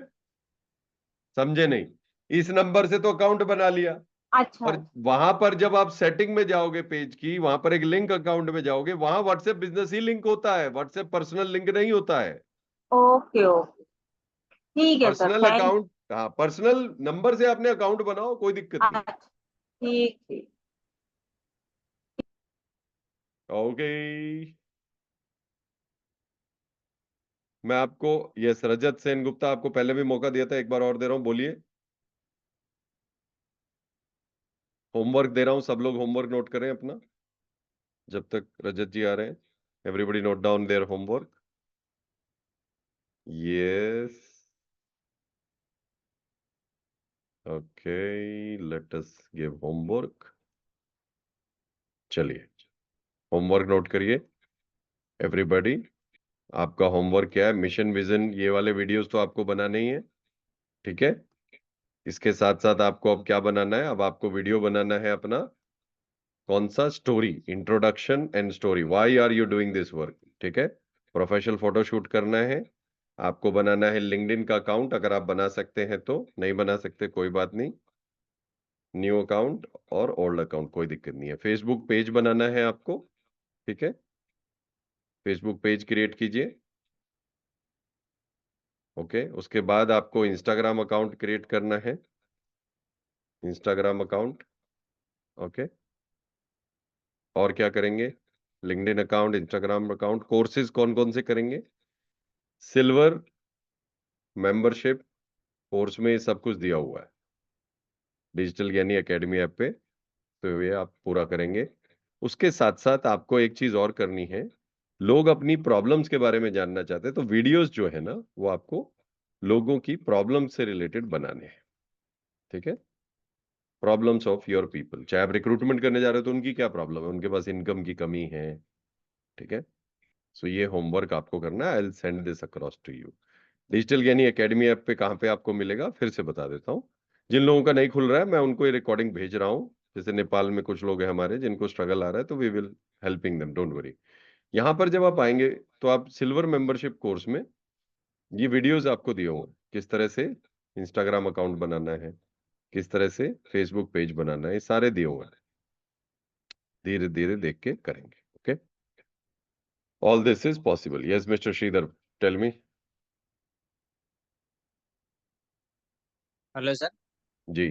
S1: समझे नहीं? इस नंबर से तो अकाउंट बना लिया.
S14: अच्छा.
S1: और वहां पर जब आप सेटिंग में जाओगे पेज की, वहां पर एक लिंक अकाउंट में जाओगे, वहां व्हाट्सएप बिजनेस ही लिंक होता है, व्हाट्सएप पर्सनल लिंक नहीं होता है.
S14: ओके ओके, ठीक है सर,
S1: पर्सनल
S14: थैंक.
S1: अकाउंट, हाँ, पर्सनल नंबर से आपने अकाउंट बनाओ, कोई दिक्कत नहीं.
S14: अच्छा, ठीक ठीक.
S1: ओके. मैं आपको, यस, रजत सेन गुप्ता, आपको पहले भी मौका दिया था, एक बार और दे रहा हूं, बोलिए. होमवर्क दे रहा हूं, सब लोग होमवर्क नोट करें अपना जब तक रजत जी आ रहे हैं. Everybody note down their homework. Yes. Okay, let us give homework. चलिए, होमवर्क नोट करिए एवरीबॉडी. आपका होमवर्क क्या है? मिशन विजन, ये वाले वीडियोस तो आपको बनाने ही है, ठीक है. इसके साथ साथ आपको अब क्या बनाना है? अब आपको वीडियो बनाना है अपना. कौन सा? Story, introduction and story. Why are you doing this work? ठीक है. प्रोफेशनल फोटो शूट करना है आपको. बनाना है लिंक्डइन का अकाउंट, अगर आप बना सकते हैं तो. नहीं बना सकते कोई बात नहीं. न्यू अकाउंट और ओल्ड अकाउंट, कोई दिक्कत नहीं है. फेसबुक पेज बनाना है आपको, ठीक है. फेसबुक पेज क्रिएट कीजिए. ओके. उसके बाद आपको इंस्टाग्राम अकाउंट क्रिएट करना है. Instagram account. ओके. और क्या करेंगे? LinkedIn account, Instagram account. Courses कौन कौन से करेंगे? सिल्वर मेंबरशिप कोर्स में सब कुछ दिया हुआ है डिजिटल ज्ञानी एकेडमी ऐप पे, तो ये आप पूरा करेंगे. उसके साथ साथ आपको एक चीज और करनी है. लोग अपनी प्रॉब्लम्स के बारे में जानना चाहते हैं, तो वीडियोस जो है ना, वो आपको लोगों की प्रॉब्लम से रिलेटेड बनाने हैं, ठीक है. Problems of your people. चाहे आप रिक्रूटमेंट करने जा रहे हो तो उनकी क्या प्रॉब्लम है, उनके पास इनकम की कमी है, ठीक है. सो ये होमवर्क आपको करना है. I will send this across to you. Digital Gyani Academy app पे कहाँ पे आपको मिलेगा, फिर से बता देता हूँ. जिन लोगों का नहीं खुल रहा है, मैं उनको ये रिकॉर्डिंग भेज रहा हूँ. जैसे नेपाल में कुछ लोग हैं हमारे जिनको स्ट्रगल आ रहा है, तो we will helping them, don't worry. यहाँ पर जब आप आएंगे तो आप सिल्वर मेंबरशिप कोर्स में ये वीडियोस आपको दिए होंगे, किस तरह से इंस्टाग्राम अकाउंट बनाना है, किस तरह से फेसबुक पेज बनाना है, ये सारे दिए हुए हैं. धीरे धीरे देख के करेंगे. Okay. All this is possible. Yes mister Shridhar, tell me.
S15: Hello sir.
S1: जी.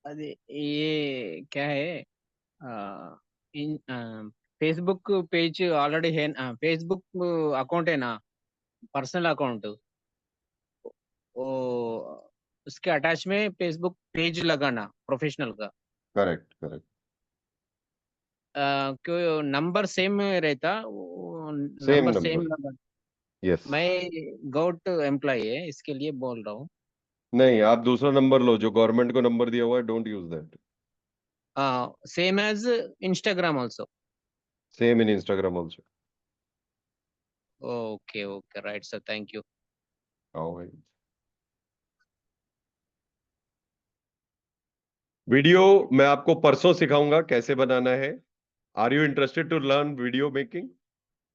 S15: अरे ये क्या है, इन फेसबुक पेज ऑलरेडी है ना, फेसबुक अकाउंट है ना, पर्सनल अकाउंट, वो उसके अटैच में फेसबुक पेज लगाना प्रोफेशनल का.
S1: करेक्ट.
S15: क्यों नंबर सेम रहता
S1: same
S15: number same
S1: number,
S15: number
S1: yes.
S15: मैं गवर्नमेंट एम्प्लॉय है इसके लिए बोल रहा हूँ।
S1: नहीं, आप दूसरा नंबर लो जो गवर्नमेंट को नंबर दिया हुआ है, don't use that.
S15: Same as Instagram also.
S1: Same in Instagram also.
S15: Okay okay right sir, thank you.
S1: आओ भाई। वीडियो मैं आपको परसों सिखाऊंगा कैसे बनाना है। Are you interested to learn video making?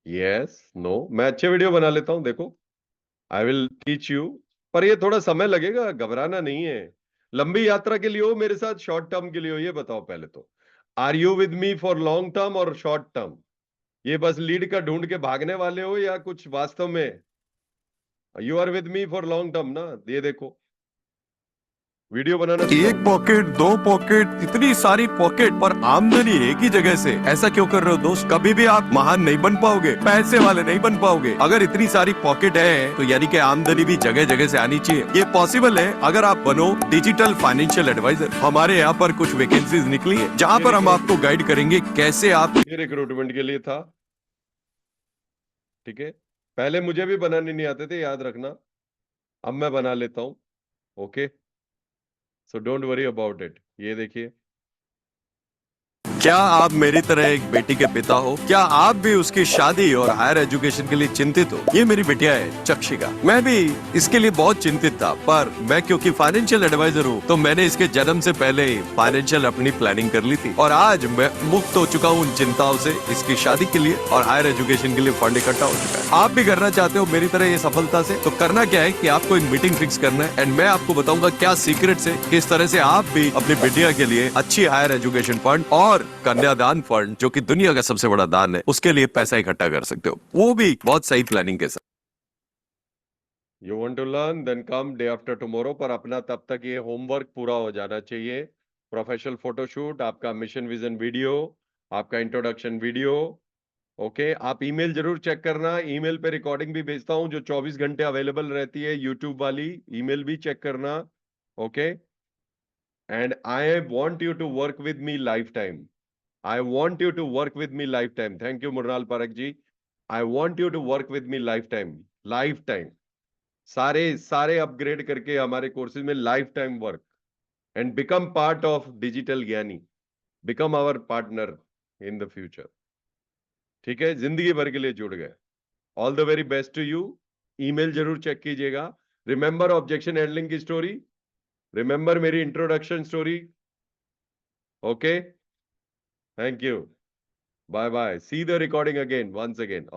S1: Yes, no? मैं अच्छे वीडियो बना लेता हूं, देखो। आई विल टीच यू, पर ये थोड़ा समय लगेगा, घबराना नहीं है। लंबी यात्रा के लिए हो मेरे साथ, शॉर्ट टर्म के लिए हो, ये बताओ पहले तो। Are you with me for long term और शॉर्ट टर्म? ये बस लीड का ढूंढ के भागने वाले हो या कुछ वास्तव में? You are with me for long term ना? ये देखो वीडियो बनाना
S16: एक पॉकेट, दो पॉकेट, इतनी सारी पॉकेट पर आमदनी एक ही जगह से, ऐसा क्यों कर रहे हो दोस्त? कभी भी आप महान नहीं बन पाओगे, पैसे वाले नहीं बन पाओगे। अगर इतनी सारी पॉकेट है तो यानी कि आमदनी भी जगह जगह से आनी चाहिए। ये पॉसिबल है अगर आप बनो डिजिटल फाइनेंशियल एडवाइजर। हमारे यहाँ पर कुछ वैकेंसीज निकली है जहाँ पर हम आपको गाइड करेंगे कैसे आप।
S1: ये रिक्रूटमेंट के लिए था, ठीक है। पहले मुझे भी बनाने नहीं आते थे, याद रखना। अब मैं बना लेता हूं, okay. So don't worry about it. ये देखिए,
S16: क्या आप मेरी तरह एक बेटी के पिता हो? क्या आप भी उसकी शादी और हायर एजुकेशन के लिए चिंतित हो? ये मेरी बिटिया है चक्षिका। मैं भी इसके लिए बहुत चिंतित था, पर मैं क्योंकि फाइनेंशियल एडवाइजर हूँ तो मैंने इसके जन्म से पहले ही फाइनेंशियल अपनी प्लानिंग कर ली थी और आज मैं मुक्त हो चुका हूँ उन चिंताओं से। इसकी शादी के लिए और हायर एजुकेशन के लिए फंड इकट्ठा हो चुका है। आप भी करना चाहते हो मेरी तरह ये सफलता से? तो करना क्या है कि आपको एक मीटिंग फिक्स करना है एंड मैं आपको बताऊंगा क्या सीक्रेट है, किस तरह से आप भी अपनी बिटिया के लिए अच्छी हायर एजुकेशन फंड और कन्यादान फंड, जो कि दुनिया का सबसे बड़ा दान है, उसके लिए पैसा इकट्ठा कर सकते हो, वो भी बहुत सही प्लानिंग के साथ।
S1: You want to learn, then come day after tomorrow. पर अपना तब तक ये होमवर्क पूरा हो जाना चाहिए। प्रोफेशनल फोटोशूट, आपका मिशन विजन वीडियो, आपका इंट्रोडक्शन वीडियो, ओके। आप ईमेल जरूर चेक करना, ईमेल पे रिकॉर्डिंग भी भेजता हूं जो 24 घंटे अवेलेबल रहती है, यूट्यूब वाली। ईमेल भी चेक करना, okay. And I want you to work with me life time. I want you to work with me lifetime. Thank you, Murnal Parak ji. I want you to work with me lifetime. Lifetime. सारे अपग्रेड करके हमारे कोर्सेज में lifetime work and become part of Digital Gyani. Become our partner in the future, ठीक है। जिंदगी भर के लिए जुड़ गए। All the very best to you. Email जरूर चेक कीजिएगा। रिमेंबर ऑब्जेक्शन हैंडलिंग की स्टोरी, रिमेंबर मेरी introduction story, okay. Thank you. Bye bye. See the recording again, once again.